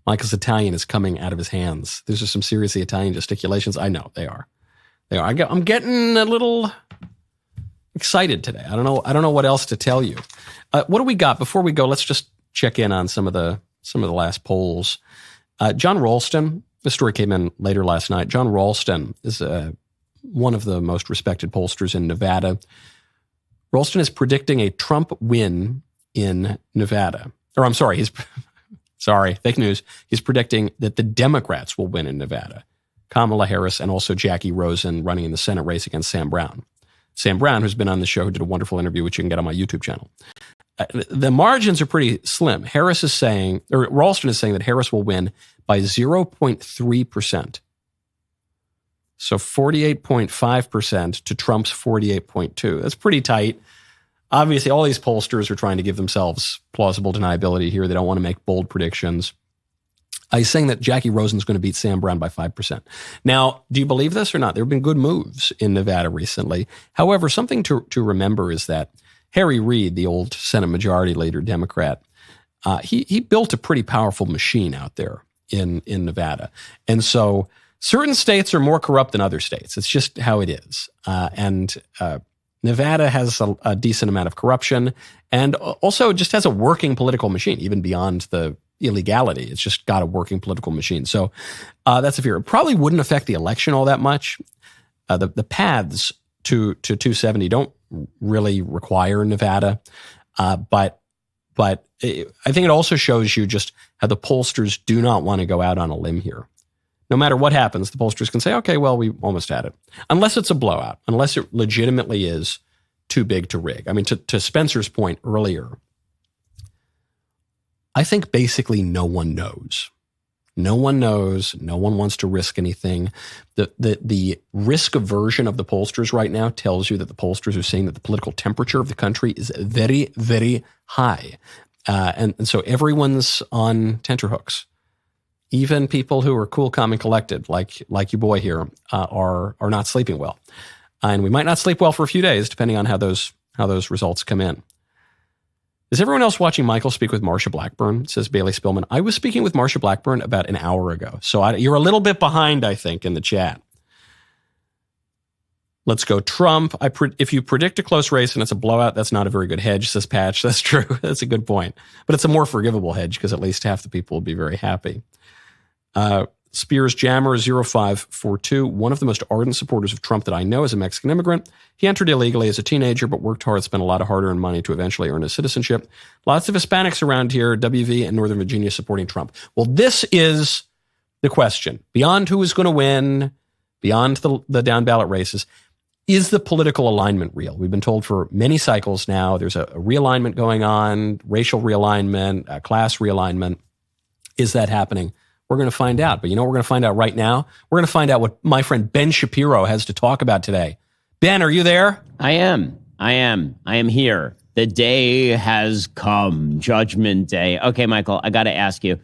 Michael's Italian is coming out of his hands. These are some seriously Italian gesticulations. I know they are. I'm getting a little excited today. I don't know what else to tell you. What do we got before we go? Let's just check in on some of the last polls. John Ralston. This story came in later last night. John Ralston is one of the most respected pollsters in Nevada. Ralston is predicting a Trump win in Nevada. Or I'm sorry, fake news. He's predicting that the Democrats will win in Nevada. Kamala Harris and also Jackie Rosen running in the Senate race against Sam Brown. Sam Brown, who's been on the show, who did a wonderful interview, which you can get on my YouTube channel. The margins are pretty slim. Ralston is saying that Harris will win by 0.3%. So 48.5% to Trump's 48.2%. That's pretty tight. Obviously, all these pollsters are trying to give themselves plausible deniability here. They don't want to make bold predictions. He's saying that Jackie Rosen's going to beat Sam Brown by 5%. Now, do you believe this or not? There have been good moves in Nevada recently. However, something to remember is that Harry Reid, the old Senate Majority Leader Democrat, he built a pretty powerful machine out there in Nevada. And so certain states are more corrupt than other states. It's just how it is. And Nevada has a decent amount of corruption and also just has a working political machine, even beyond the illegality. It's just got a working political machine. So that's a fear. It probably wouldn't affect the election all that much. The paths to 270 don't really require Nevada. But I think it also shows you just how the pollsters do not want to go out on a limb here. No matter what happens, the pollsters can say, okay, well, we almost had it. Unless it's a blowout, unless it legitimately is too big to rig. I mean, to Spencer's point earlier, I think basically no one knows. No one knows. No one wants to risk anything. The risk aversion of the pollsters right now tells you that the pollsters are saying that the political temperature of the country is very, very high. And so everyone's on tenterhooks. Even people who are cool, calm, and collected, like your boy here, are not sleeping well. And we might not sleep well for a few days, depending on how those results come in. Is everyone else watching Michael speak with Marsha Blackburn? Says Bailey Spillman. I was speaking with Marsha Blackburn about an hour ago. So you're a little bit behind, I think, in the chat. Let's go Trump. If you predict a close race and it's a blowout, that's not a very good hedge, says Patch. That's true. That's a good point. But it's a more forgivable hedge because at least half the people will be very happy. Spears Jammer 0542, one of the most ardent supporters of Trump that I know is a Mexican immigrant. He entered illegally as a teenager, but worked hard, spent a lot of hard-earned money to eventually earn his citizenship. Lots of Hispanics around here, WV and Northern Virginia, supporting Trump. Well, this is the question. Beyond who is going to win, beyond the down-ballot races, is the political alignment real? We've been told for many cycles now there's a realignment going on, racial realignment, class realignment. Is that happening? We're going to find out. But you know what we're going to find out right now? We're going to find out what my friend Ben Shapiro has to talk about today. Ben, are you there? I am here. The day has come. Judgment Day. Okay, Michael, I got to ask you,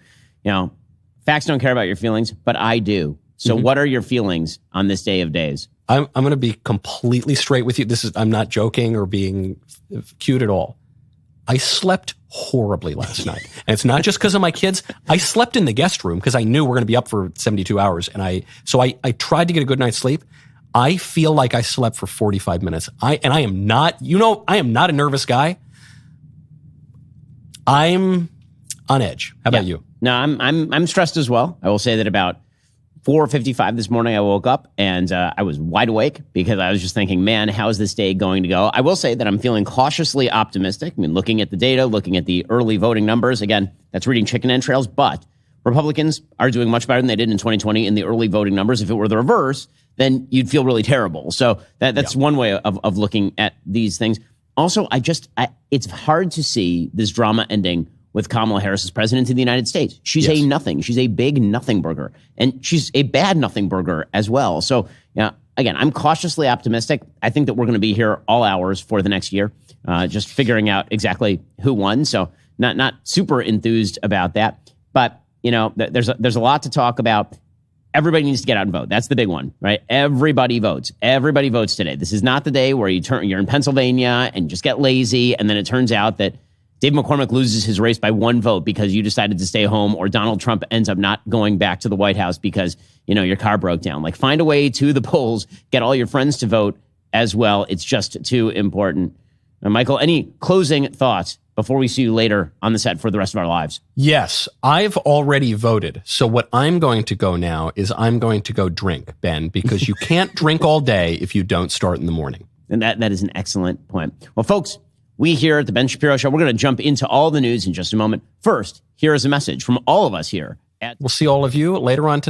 facts don't care about your feelings, but I do. So what are your feelings on this day of days? I'm going to be completely straight with you. I'm not joking or being cute at all. I slept horribly last night. And it's not just because of my kids. I slept in the guest room because I knew we're going to be up for 72 hours. And I tried to get a good night's sleep. I feel like I slept for 45 minutes. I am not a nervous guy. I'm on edge. How about you? No, I'm stressed as well. I will say that about 4:55 this morning, I woke up and I was wide awake because I was just thinking, man, how is this day going to go? I will say that I'm feeling cautiously optimistic. I mean, looking at the data, looking at the early voting numbers, again, that's reading chicken entrails, but Republicans are doing much better than they did in 2020 in the early voting numbers. If it were the reverse, then you'd feel really terrible. So that's one way of looking at these things. Also, it's hard to see this drama ending with Kamala Harris as president of the United States. She's a nothing. She's a big nothing burger. And she's a bad nothing burger as well. So, again, I'm cautiously optimistic. I think that we're going to be here all hours for the next year, just figuring out exactly who won. So not super enthused about that. But, there's a lot to talk about. Everybody needs to get out and vote. That's the big one, right? Everybody votes. Everybody votes today. This is not the day where you're in Pennsylvania and just get lazy. And then it turns out that Dave McCormick loses his race by one vote because you decided to stay home, or Donald Trump ends up not going back to the White House because, your car broke down. Like, find a way to the polls, get all your friends to vote as well. It's just too important. Now, Michael, any closing thoughts before we see you later on the set for the rest of our lives? Yes, I've already voted. So what I'm going to go now is I'm going to go drink, Ben, because you can't drink all day if you don't start in the morning. And that is an excellent point. Well, folks, we here at the Ben Shapiro Show, we're going to jump into all the news in just a moment. First, here is a message from all of us here. We'll see all of you later on tonight.